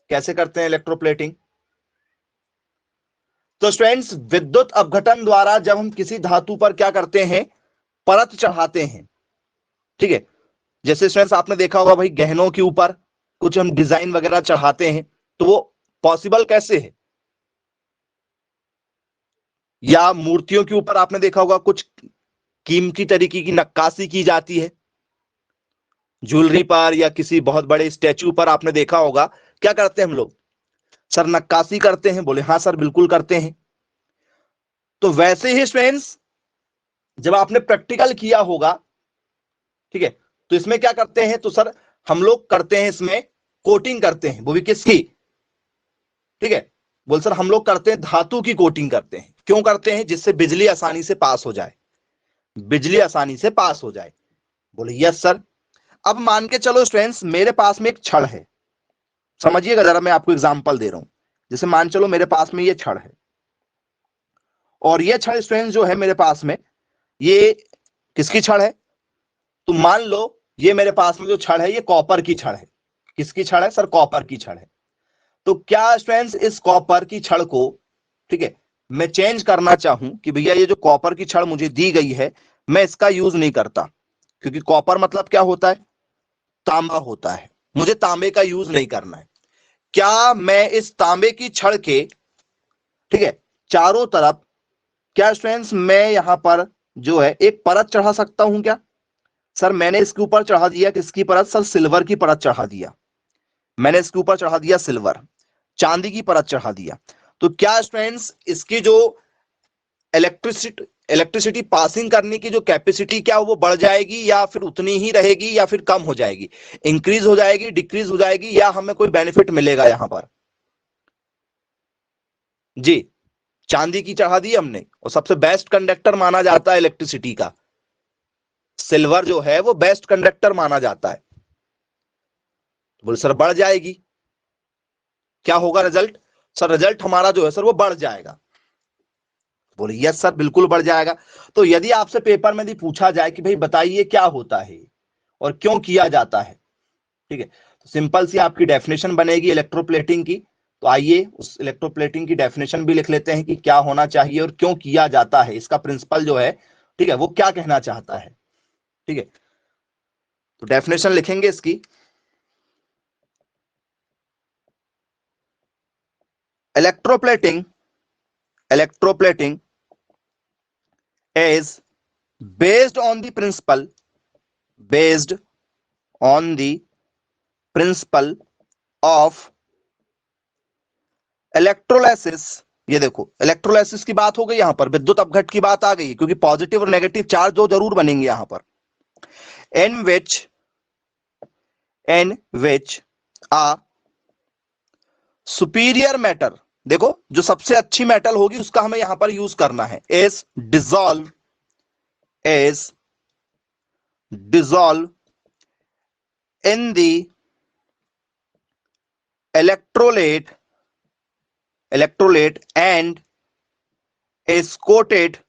कैसे करते हैं इलेक्ट्रोप्लेटिंग? तो स्टूडेंट्स विद्युत अपघटन द्वारा जब हम किसी धातु पर क्या करते हैं, परत चढ़ाते हैं, ठीक है, जैसे स्टूडेंट्स आपने देखा होगा भाई गहनों के ऊपर कुछ हम डिजाइन वगैरह चढ़ाते हैं, तो वो पॉसिबल कैसे है, या मूर्तियों के ऊपर आपने देखा होगा कुछ कीमती तरीके की नक्काशी की जाती है, ज्वेलरी पर या किसी बहुत बड़े स्टैचू पर आपने देखा होगा, क्या करते हैं हम लोग, सर नक्काशी करते हैं। बोले हाँ सर बिल्कुल करते हैं। तो वैसे ही स्टूडेंट्स जब आपने प्रैक्टिकल किया होगा, ठीक है, तो इसमें क्या करते हैं, तो सर हम लोग करते हैं इसमें कोटिंग करते हैं, वो भी किसकी, ठीक है, बोल सर हम लोग करते हैं धातु की कोटिंग करते हैं। क्यों करते हैं, जिससे बिजली आसानी से पास हो जाए, बिजली आसानी से पास हो जाए। बोले यस सर। अब मान के चलो स्टूडेंट्स मेरे पास में एक छड़ है, समझिएगा जरा, मैं आपको एग्जांपल दे रहा हूं। जैसे मान चलो मेरे पास में ये छड़ है, और ये छड़ स्टूडेंट्स जो है मेरे पास में, ये किसकी छड़ है, तो मान लो ये मेरे पास में जो छड़ है ये कॉपर की छड़ है। किसकी छड़ है सर, कॉपर की छड़ है। तो क्या स्टूडेंट्स इस कॉपर की छड़ को, ठीक है, मैं चेंज करना चाहूं कि भैया ये जो कॉपर की छड़ मुझे दी गई है मैं इसका यूज नहीं करता, क्योंकि कॉपर मतलब क्या होता है, तांबा होता है, मुझे तांबे का यूज नहीं करना है। क्या मैं इस तांबे की छड़ के, ठीक है, चारों तरफ, क्या स्टूडेंट्स मैं यहां पर जो है एक परत चढ़ा सकता हूं क्या, सर मैंने इसके ऊपर चढ़ा दिया किसकी परत, सर सिल्वर की परत चढ़ा दिया, मैंने इसके ऊपर चढ़ा दिया सिल्वर, चांदी की परत चढ़ा दिया। तो क्या स्टूडेंट्स इसकी जो इलेक्ट्रिसिटी इलेक्ट्रिसिटी पासिंग करने की जो कैपेसिटी क्या वो बढ़ जाएगी, या फिर उतनी ही रहेगी, या फिर कम हो जाएगी, इंक्रीज हो जाएगी, डिक्रीज हो जाएगी, या हमें कोई बेनिफिट मिलेगा यहां पर, जी। चांदी की चढ़ा दी हमने, और सबसे बेस्ट कंडक्टर माना जाता है इलेक्ट्रिसिटी का, सिल्वर जो है वो बेस्ट कंडक्टर माना जाता है। तो बोले सर बढ़ जाएगी, क्या होगा रिजल्ट, सर रिजल्ट हमारा जो है सर वो बढ़ जाएगा। बोले यस सर बिल्कुल बढ़ जाएगा। तो यदि आपसे पेपर में यदि पूछा जाए कि भाई बताइए क्या होता है और क्यों किया जाता है, ठीक है, तो सिंपल सी आपकी डेफिनेशन बनेगी इलेक्ट्रोप्लेटिंग की। तो आइए उस इलेक्ट्रोप्लेटिंग की डेफिनेशन भी लिख लेते हैं कि क्या होना चाहिए और क्यों किया जाता है, इसका प्रिंसिपल जो है, ठीक है, वो क्या कहना चाहता है, ठीक है। तो डेफिनेशन लिखेंगे इसकी, electroplating electroplating is based on the principle based on the principle of electrolysis. ये देखो इलेक्ट्रोलाइसिस की बात हो गई, यहां पर विद्युत अपघट की बात आ गई, क्योंकि पॉजिटिव और नेगेटिव चार्ज जो जरूर बनेंगे यहां पर, इन विच आ सुपीरियर मैटर, देखो जो सबसे अच्छी मेटल होगी उसका हमें यहां पर यूज करना है, is dissolve in the electrolyte and is coated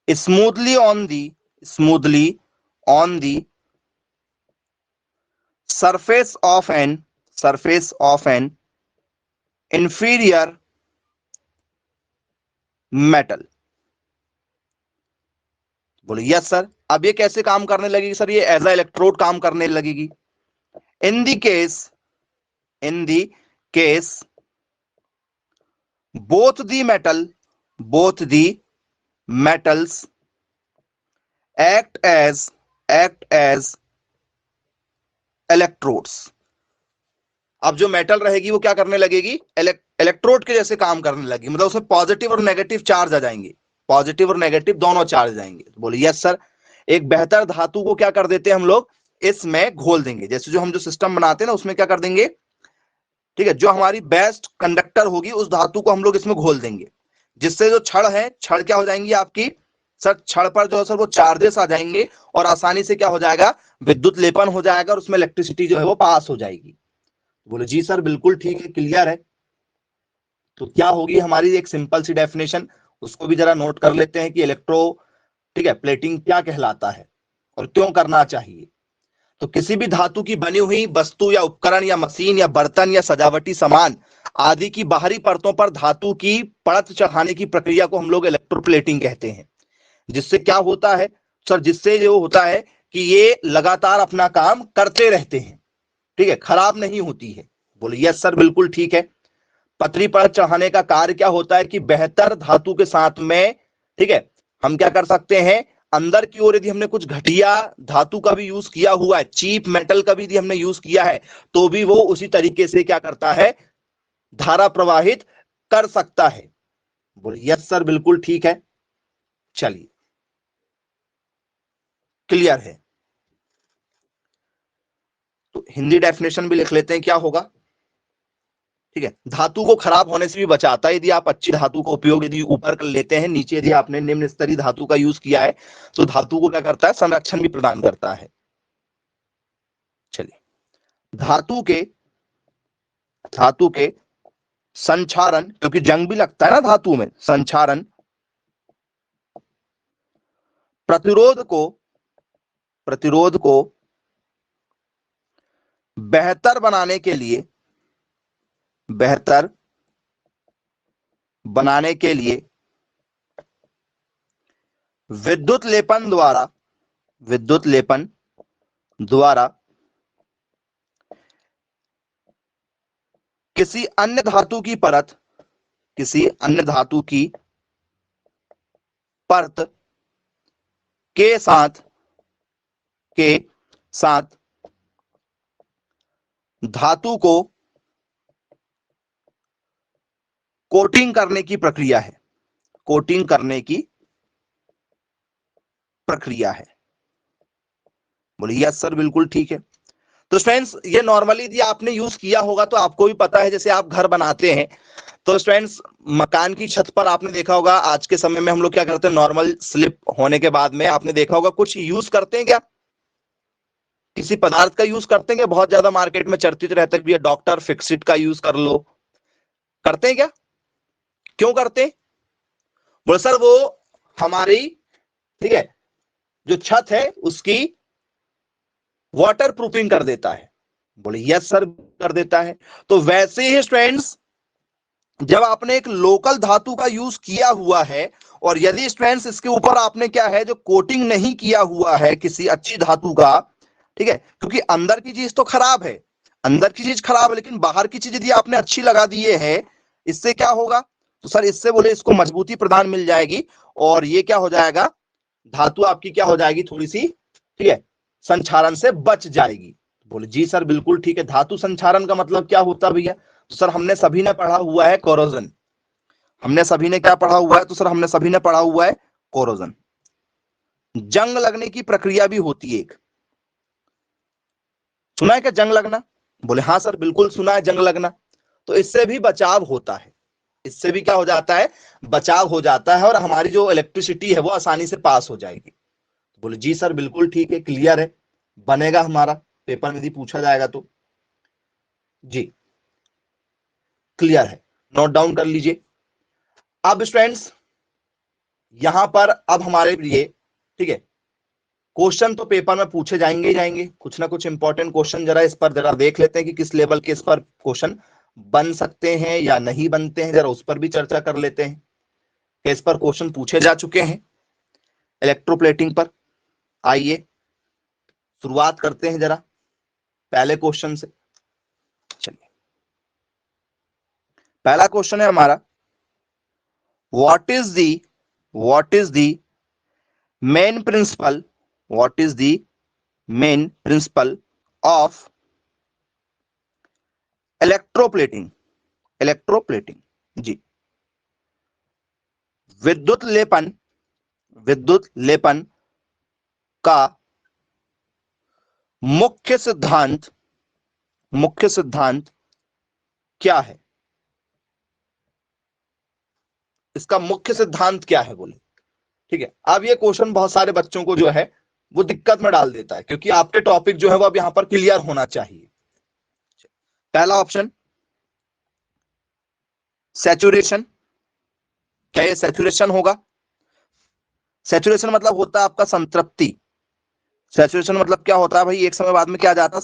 smoothly on the surface of an inferior metal। बोले यस सर। अब ये कैसे काम करने लगेगी सर, ये एज अ इलेक्ट्रोड काम करने लगेगी। In the case both the metals act as electrodes। अब जो मेटल रहेगी वो क्या करने लगेगी, इलेक्ट्रोड के जैसे काम करने लगेगी, मतलब उसमें पॉजिटिव और नेगेटिव चार्ज आ जाएंगे, पॉजिटिव और नेगेटिव दोनों चार्ज आएंगे। तो बोले यस सर। एक बेहतर धातु को क्या कर देते हैं हम लोग, इसमें घोल देंगे, जैसे जो हम जो सिस्टम बनाते हैं ना उसमें क्या कर देंगे, ठीक है, जो हमारी बेस्ट कंडक्टर होगी उस धातु को हम लोग इसमें घोल देंगे, जिससे जो छड़ है, छड़ क्या हो जाएंगी आपकी, सर छड़ पर जो है सर वो चार्जेस आ जाएंगे और आसानी से क्या हो जाएगा, विद्युत लेपन हो जाएगा और उसमें इलेक्ट्रिसिटी जो है वो पास हो जाएगी। बोले जी सर बिल्कुल ठीक है, क्लियर है। तो क्या होगी हमारी एक सिंपल सी डेफिनेशन, उसको भी जरा नोट कर लेते हैं कि इलेक्ट्रो, ठीक है, प्लेटिंग क्या कहलाता है और क्यों करना चाहिए। तो किसी भी धातु की बनी हुई वस्तु या उपकरण या मशीन या बर्तन या सजावटी सामान आदि की बाहरी परतों पर धातु की परत चढ़ाने की प्रक्रिया को हम लोग इलेक्ट्रोप्लेटिंग कहते हैं। जिससे क्या होता है सर, जिससे जो होता है कि ये लगातार अपना काम करते रहते हैं, ठीक है, खराब नहीं होती है। बोले यस सर बिल्कुल ठीक है। पतली परत चढ़ाने का कार्य क्या होता है कि बेहतर धातु के साथ में, ठीक है, हम क्या कर सकते हैं, अंदर की ओर यदि हमने कुछ घटिया धातु का भी यूज किया हुआ है, चीप मेटल का भी यदि हमने यूज किया है, तो भी वो उसी तरीके से क्या करता है, धारा प्रवाहित कर सकता है। बोलिए यस सर बिल्कुल ठीक है। चलिए क्लियर है। तो हिंदी डेफिनेशन भी लिख लेते हैं, क्या होगा, ठीक है, धातु को खराब होने से भी बचाता है यदि आप अच्छी धातु का उपयोग यदि ऊपर कर लेते हैं, नीचे यदि आपने निम्न स्तरीय धातु का यूज किया है तो धातु को क्या करता है, संरक्षण भी प्रदान करता है। चलिए धातु के संक्षारण, क्योंकि जंग भी लगता है ना धातु में, संक्षारण प्रतिरोध को बेहतर बनाने के लिए विद्युत लेपन द्वारा किसी अन्य धातु की परत के साथ धातु को कोटिंग करने की प्रक्रिया है। बोलिए यस सर बिल्कुल ठीक है। तो स्टूडेंट्स ये नॉर्मली यदि आपने यूज किया होगा तो आपको भी पता है, जैसे आप घर बनाते हैं तो स्टूडेंट्स मकान की छत पर आपने देखा होगा, आज के समय में हम लोग क्या करते हैं, नॉर्मल स्लिप होने के बाद में आपने देखा होगा कुछ यूज करते हैं क्या, किसी पदार्थ का यूज करते हैं क्या, बहुत ज्यादा मार्केट में चर्चित रहता है, डॉक्टर फिक्सिट का यूज कर लो, करते हैं क्या, क्यों करते हैं, बोले सर वो हमारी, ठीक है, जो छत है उसकी वाटर प्रूफिंग कर देता है। बोले यस सर कर देता है। तो वैसे ही स्टूडेंट्स जब आपने एक लोकल धातु का यूज किया हुआ है और यदि स्टूडेंट्स इसके ऊपर आपने क्या है जो कोटिंग नहीं किया हुआ है किसी अच्छी धातु का, ठीक है, क्योंकि अंदर की चीज तो खराब है, लेकिन बाहर की चीज यदि आपने अच्छी लगा दिए है, इससे क्या होगा, तो सर इससे बोले इसको मजबूती प्रदान मिल जाएगी और ये क्या हो जाएगा, धातु आपकी क्या हो जाएगी, थोड़ी सी, ठीक है, संक्षारण से बच जाएगी। बोले जी सर बिल्कुल ठीक है। धातु संक्षारण का मतलब क्या होता है भैया, तो सर हमने सभी ने पढ़ा हुआ है कोरोजन, हमने सभी ने क्या पढ़ा हुआ है, तो सर हमने सभी ने पढ़ा हुआ है कोरोजन। जंग लगने की प्रक्रिया भी होती है एक, सुना है क्या जंग लगना, बोले हाँ सर बिल्कुल सुना है जंग लगना। तो इससे भी बचाव होता है, इससे भी क्या हो जाता है, बचाव हो जाता है और हमारी जो इलेक्ट्रिसिटी है वो आसानी से पास हो जाएगी। बोले जी सर बिल्कुल ठीक है, क्लियर है, बनेगा हमारा पेपर में यदि पूछा जाएगा तो। जी क्लियर है, नोट डाउन कर लीजिए। अब स्टूडेंट्स यहां पर अब हमारे लिए, ठीक है, क्वेश्चन तो पेपर में पूछे जाएंगे ही जाएंगे, कुछ ना कुछ इंपॉर्टेंट क्वेश्चन जरा इस पर जरा देख लेते हैं कि किस लेवल के इस पर क्वेश्चन बन सकते हैं या नहीं बनते हैं, जरा उस पर भी चर्चा कर लेते हैं कि इस पर क्वेश्चन पूछे जा चुके हैं इलेक्ट्रोप्लेटिंग पर। आइए शुरुआत करते हैं जरा पहले क्वेश्चन से। चलिए पहला क्वेश्चन है हमारा, what is the main principle of electroplating जी, विद्युत लेपन का मुख्य सिद्धांत क्या है, इसका मुख्य सिद्धांत क्या है, बोले, ठीक है। अब ये क्वेश्चन बहुत सारे बच्चों को जो है वो दिक्कत में डाल देता है, क्योंकि आपके टॉपिक जो है वो अब यहां पर क्लियर होना चाहिए। पहला ऑप्शन सैचुरेशन, क्या ये सैचुरेशन होगा, सैचुरेशन मतलब होता है आपका संतृप्ति, सैचुरेशन मतलब क्या होता है भाई, एक समय बाद में क्या जाता है,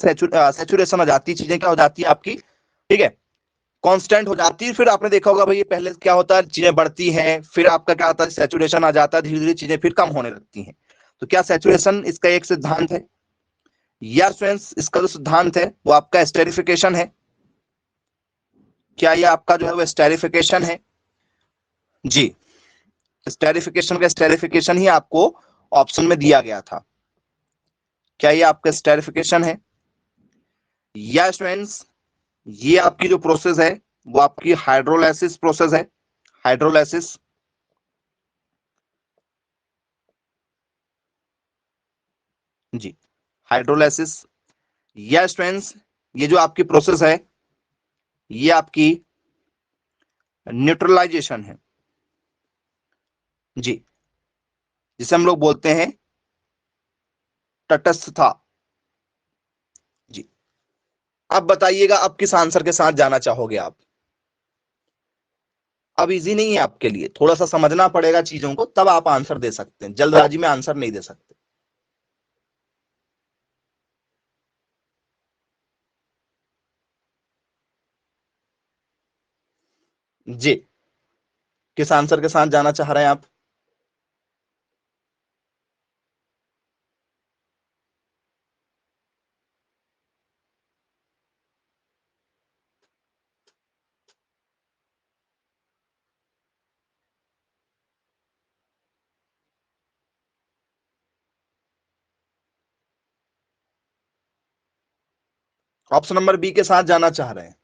सैचुरेशन हो जाती है, चीजें क्या हो जाती है आपकी, ठीक है, कांस्टेंट हो जाती है। फिर आपने देखा होगा भाई पहले क्या होता है, चीजें बढ़ती हैं, फिर आपका क्या आता है, सैचुरेशन आ जाता है, धीरे धीरे चीजें फिर कम होने लगती हैं। तो क्या सैचुरेशन इसका एक सिद्धांत है, या फ्रेंड्स इसका जो सिद्धांत है वो आपका स्टेरिफिकेशन है। क्या ये आपका जो है वो स्टेरिफिकेशन है? जी, स्टेरिफिकेशन का स्टेरिफिकेशन ही आपको ऑप्शन में दिया गया था। क्या ये आपका स्टेरिफिकेशन है? या स्टूडेंट्स ये आपकी जो प्रोसेस है वो आपकी हाइड्रोलाइसिस प्रोसेस है, हाइड्रोलाइसिस। जी, हाइड्रोलाइसिस। या स्टूडेंट्स ये जो आपकी प्रोसेस है ये आपकी न्यूट्रलाइजेशन है। जी, जिसे हम लोग बोलते हैं तटस्थता। जी, अब बताइएगा अब किस आंसर के साथ जाना चाहोगे आप? अब इजी नहीं है आपके लिए, थोड़ा सा समझना पड़ेगा चीजों को, तब आप आंसर दे सकते हैं, जल्दबाजी में आंसर नहीं दे सकते। जी, किस आंसर के साथ जाना चाह रहे हैं आप? ऑप्शन नंबर बी के साथ जाना चाह रहे हैं।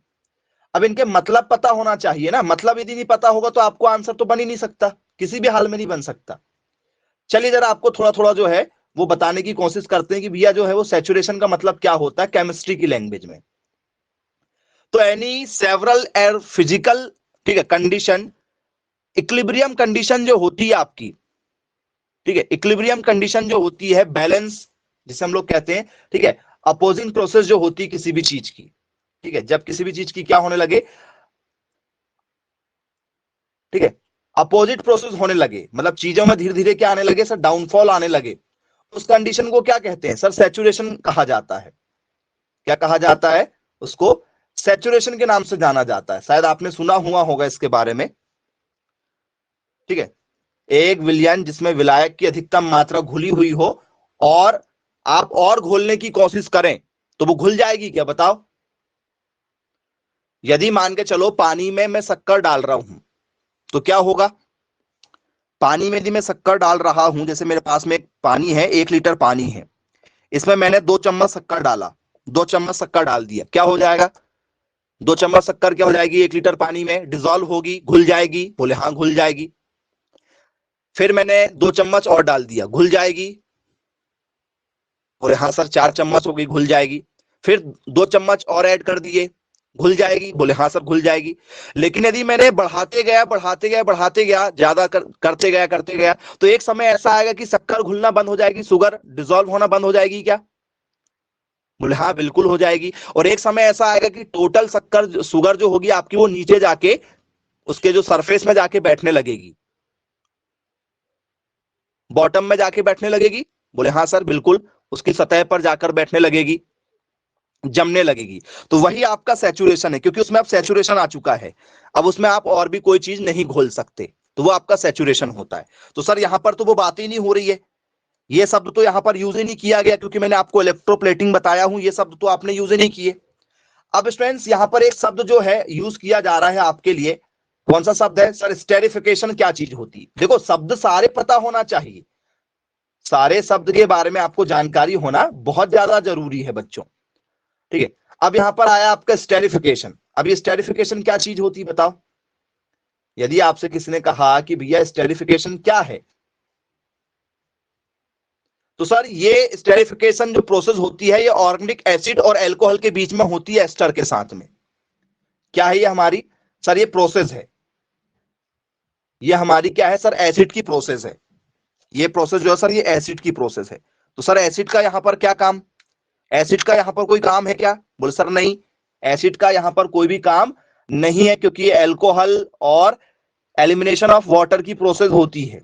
अब इनके मतलब पता होना चाहिए ना, मतलब यदि नहीं पता होगा तो आपको आंसर तो बन ही नहीं सकता, किसी भी हाल में नहीं बन सकता। चलिए जरा आपको थोड़ा थोड़ा जो है वो बताने की कोशिश करते हैं कि भैया जो है वो सैचुरेशन का मतलब क्या होता है केमिस्ट्री की लैंग्वेज में। तो एनी सेवरल एयर फिजिकल, ठीक है, कंडीशन, इक्विलिब्रियम कंडीशन जो होती है आपकी, ठीक है, इक्विलिब्रियम कंडीशन जो होती है, बैलेंस जिसे हम लोग कहते हैं, ठीक है, अपोजिंग प्रोसेस जो होती है किसी भी चीज की, ठीक है, जब किसी भी चीज की क्या होने लगे, ठीक है, अपोजिट प्रोसेस होने लगे, मतलब चीजों में धीरे धीरे क्या आने लगे सर, डाउनफॉल आने लगे, उस कंडीशन को क्या कहते हैं सर, सैचुरेशन कहा जाता है। क्या कहा जाता है उसको? सैचुरेशन के नाम से जाना जाता है, शायद आपने सुना हुआ होगा इसके बारे में। ठीक है, एक विलयन जिसमें विलायक की अधिकतम मात्रा घुली हुई हो और आप और घोलने की कोशिश करें तो वो घुल जाएगी क्या, बताओ? यदि मान के चलो पानी में मैं शक्कर डाल रहा हूं तो क्या होगा? पानी में यदि मैं शक्कर डाल रहा हूं, जैसे मेरे पास में पानी है, 1 लीटर पानी है, इसमें मैंने 2 चम्मच शक्कर डाला, 2 चम्मच शक्कर डाल दिया, क्या हो जाएगा? 2 चम्मच शक्कर क्या हो जाएगी 1 लीटर पानी में? डिजोल्व होगी, घुल जाएगी, बोले हाँ घुल जाएगी। फिर मैंने 2 चम्मच और डाल दिया, घुल जाएगी, बोले हाँ सर 4 चम्मच हो गई, घुल जाएगी। फिर 2 चम्मच और ऐड कर दिए, घुल जाएगी, बोले हाँ सर घुल जाएगी। लेकिन यदि मैंने बढ़ाते गया बढ़ाते गया बढ़ाते गया, ज्यादा करते गया तो एक समय ऐसा आएगा कि शक्कर घुलना बंद हो जाएगी, शुगर डिजोल्व होना बंद हो जाएगी क्या? बोले हाँ बिल्कुल हो जाएगी। और एक समय ऐसा आएगा कि टोटल शक्कर शुगर जो होगी आपकी वो नीचे जाके उसके जो सरफेस में जाके बैठने लगेगी, बॉटम में जाके बैठने लगेगी। बोले हाँ सर बिल्कुल, उसकी सतह पर जाकर बैठने लगेगी, जमने लगेगी। तो वही आपका सैचुरेशन है, क्योंकि उसमें अब सैचुरेशन आ चुका है, अब उसमें आप और भी कोई चीज नहीं घोल सकते, तो वो आपका सैचुरेशन होता है। तो सर यहां पर तो वो बात ही नहीं हो रही है, ये शब्द तो यहां पर यूज ही नहीं किया गया, क्योंकि मैंने आपको इलेक्ट्रोप्लेटिंग बताया हूं, ये शब्द तो आपने यूज ही नहीं किए। अब स्टूडेंट्स यहां पर एक शब्द जो है यूज किया जा रहा है आपके लिए, कौन सा शब्द है सर? स्टेरिफिकेशन क्या चीज होती है? देखो शब्द सारे पता होना चाहिए, सारे शब्द के बारे में आपको जानकारी होना बहुत ज्यादा जरूरी है बच्चों। ठीक है, अब यहां पर आया आपका स्टेरिफिकेशन। अब ये स्टेरिफिकेशन क्या चीज होती है बताओ? यदि आपसे किसी ने कहा कि भैया स्टेरिफिकेशन क्या है, तो सर ये स्टेरिफिकेशन जो प्रोसेस होती है ये ऑर्गेनिक एसिड और एल्कोहल के बीच में होती है, एस्टर के साथ में। क्या है ये हमारी? सर ये प्रोसेस है, ये हमारी क्या है सर? एसिड की प्रोसेस है। ये प्रोसेस जो है सर ये एसिड की प्रोसेस है। तो सर एसिड का यहां पर क्या काम? एसिड का यहां पर कोई काम है क्या? बोले सर नहीं, एसिड का यहां पर कोई भी काम नहीं है, क्योंकि ये एल्कोहल और एलिमिनेशन ऑफ वाटर की प्रोसेस होती है।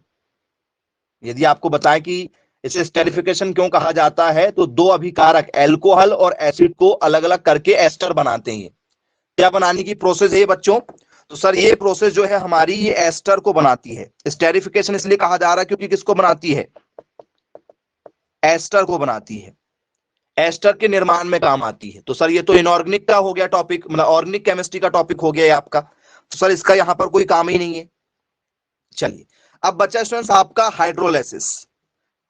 यदि आपको बताएं कि इसे स्टेरिफिकेशन क्यों कहा जाता है, तो दो अभिकारक एल्कोहल और एसिड को अलग अलग करके एस्टर बनाते हैं। क्या बनाने की प्रोसेस है बच्चों? तो सर ये प्रोसेस जो है हमारी ये एस्टर को बनाती है। स्टेरिफिकेशन इसलिए कहा जा रहा है क्योंकि किसको बनाती है? एस्टर को बनाती है। एस्टर के निर्माण में काम आती है। तो सर ये तो इनऑर्गेनिक का हो गया टॉपिक, मतलब ऑर्गेनिक केमिस्ट्री का टॉपिक हो गया ये आपका, तो सर इसका यहां पर कोई काम ही नहीं है। चलिए अब बच्चा स्टूडेंट्स आपका हाइड्रोलाइसिस।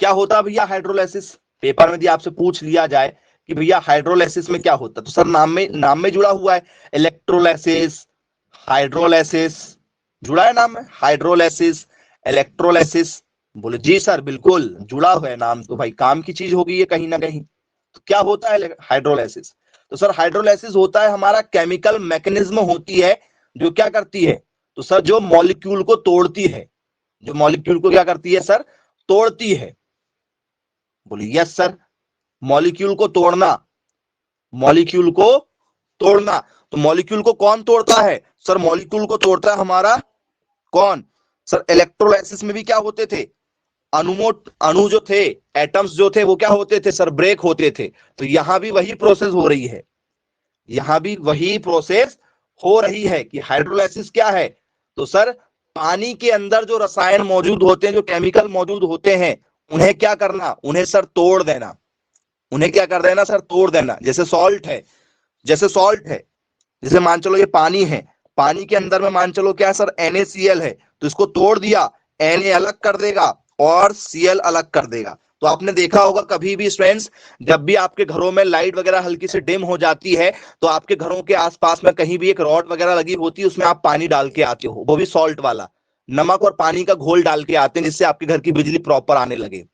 क्या होता है भैया हाइड्रोलाइसिस? पेपर में यदि आपसे पूछ लिया जाए कि भैया हाइड्रोलाइसिस में क्या होता है, तो सर नाम में जुड़ा हुआ है, इलेक्ट्रोलाइसिस, हाइड्रोलाइसिस, जुड़ा है नाम में, हाइड्रोलाइसिस, इलेक्ट्रोलाइसिस। बोले जी सर बिल्कुल जुड़ा हुआ है नाम, तो भाई काम की चीज होगी ये कहीं ना कहीं। तो क्या होता है हाइड्रोलाइसिस? तो सर हाइड्रोलाइसिस होता है हमारा केमिकल मैकेनिज्म होती है जो क्या करती है, तो सर जो मॉलिक्यूल को तोड़ती है, जो मॉलिक्यूल को क्या करती है सर, तोड़ती है। बोलिए यस सर, मॉलिक्यूल को तोड़ना, मॉलिक्यूल को तोड़ना। तो मॉलिक्यूल को कौन तोड़ता है सर? मॉलिक्यूल को तोड़ता है हमारा कौन सर? इलेक्ट्रोलाइसिस में भी क्या होते थे, अणु जो थे, एटम्स जो थे वो क्या होते थे सर? ब्रेक होते थे। तो यहां भी वही प्रोसेस हो रही है, यहां भी वही प्रोसेस हो रही है कि हाइड्रोलाइसिस क्या है, तो सर पानी के अंदर जो रसायन मौजूद होते हैं, जो केमिकल मौजूद होते हैं, उन्हें क्या करना, उन्हें सर तोड़ देना। उन्हें क्या कर देना सर? तोड़ देना। जैसे सॉल्ट है, जैसे सॉल्ट है, जैसे मान चलो ये पानी है, पानी के अंदर में मान चलो क्या सर? NaCl है, तो इसको तोड़ दिया, Na अलग कर देगा और Cl अलग कर देगा। तो आपने देखा होगा कभी भी स्टूडेंट्स, जब भी आपके घरों में लाइट वगैरह हल्की से डिम हो जाती है, तो आपके घरों के आसपास में कहीं भी एक रॉड वगैरह लगी होती है, उसमें आप पानी डाल के आते हो, वो भी सॉल्ट वाला, नमक और पानी का घोल डाल के आते हैं, जिससे आपके घर की बिजली प्रॉपर आने लगे।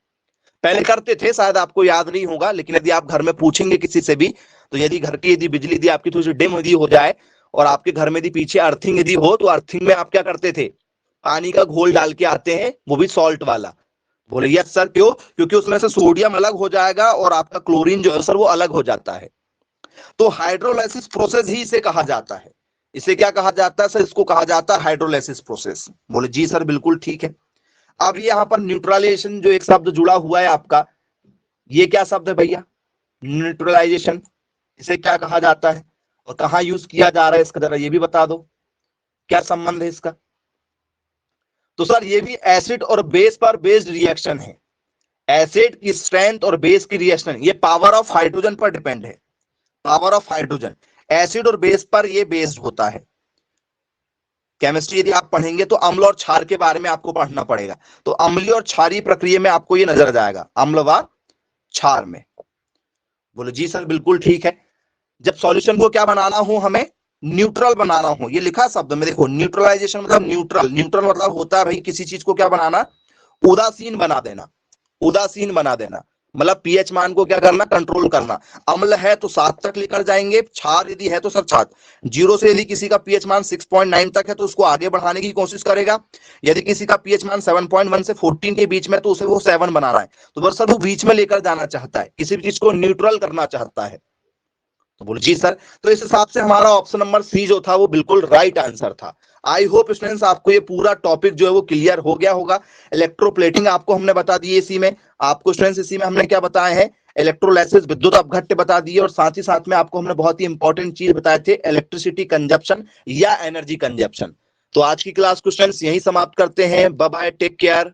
पहले करते थे, शायद आपको याद नहीं होगा, लेकिन यदि आप घर में पूछेंगे किसी से भी, तो यदि घर की यदि बिजली यदि आपकी थोड़ी सी डिम यदि हो जाए और आपके घर में यदि पीछे अर्थिंग यदि हो, तो अर्थिंग में आप क्या करते थे? पानी का घोल डाल के आते हैं, वो भी सॉल्ट वाला। बोले यस सर, क्यों? क्योंकि उसमें से सोडियम अलग हो जाएगा और आपका क्लोरीन जो है सर वो अलग हो जाता है। तो हाइड्रोलाइसिस प्रोसेस ही इसे कहा जाता है। इसे क्या कहा जाता है सर? इसको कहा जाता है हाइड्रोलाइसिस प्रोसेस। बोले जी सर बिल्कुल ठीक है। अब यहाँ पर न्यूट्रलाइजेशन जो एक शब्द जुड़ा हुआ है आपका, ये क्या शब्द है भैया? न्यूट्रलाइजेशन। इसे क्या कहा जाता है और कहां यूज किया जा रहा है, इसका जरा ये भी बता दो, क्या संबंध है इसका? तो सर ये भी एसिड और बेस पर बेस्ड रिएक्शन है। एसिड की स्ट्रेंथ और बेस की रिएक्शन, ये पावर ऑफ हाइड्रोजन पर डिपेंड है, पावर ऑफ हाइड्रोजन, एसिड और बेस पर ये बेस्ड होता है। केमिस्ट्री यदि आप पढ़ेंगे तो अम्ल और क्षार के बारे में आपको पढ़ना पड़ेगा, तो अम्लीय और क्षारीय प्रक्रिया में आपको ये नजर जाएगा, अम्ल व क्षार में। बोलो जी सर बिल्कुल ठीक है। जब सॉल्यूशन को क्या बनाना हो, हमें न्यूट्रल बनाना हो, ये लिखा शब्द में देखो, न्यूट्रलाइजेशन मतलब न्यूट्रल, न्यूट्रल मतलब होता है भाई किसी चीज को क्या बनाना, उदासीन बना देना, उदासीन बना देना, मतलब पीएच मान को क्या करना, कंट्रोल करना। अम्ल है तो 7 तक लेकर जाएंगे, क्षार यदि है तो सर 7, 0 से यदि किसी का पीएच मान 6.9 तक है तो उसको आगे बढ़ाने की कोशिश करेगा। यदि किसी का पीएच मान 7.1 से 14 के बीच में, तो उसे वो 7 बनाना है। तो बस सर वो बीच में लेकर जाना चाहता है, किसी भी चीज को न्यूट्रल करना चाहता है। तो बोलो जी सर, तो इस हिसाब से हमारा ऑप्शन नंबर सी जो था वो बिल्कुल राइट आंसर था। आई होप स्टूडेंट्स आपको ये पूरा टॉपिक जो है वो क्लियर हो गया होगा। इलेक्ट्रोप्लेटिंग आपको हमने बता दी, इसी में आपको स्टूडेंट्स, इसी में हमने क्या बताए हैं, इलेक्ट्रोलाइसिस, विद्युत अपघट्य बता दिए, और साथ ही साथ में आपको हमने बहुत ही इंपॉर्टेंट चीज बताए थे, इलेक्ट्रिसिटी कंजप्शन या एनर्जी कंजप्शन। तो आज की क्लास को स्टूडेंट्स यही समाप्त करते हैं। Bye bye, take care.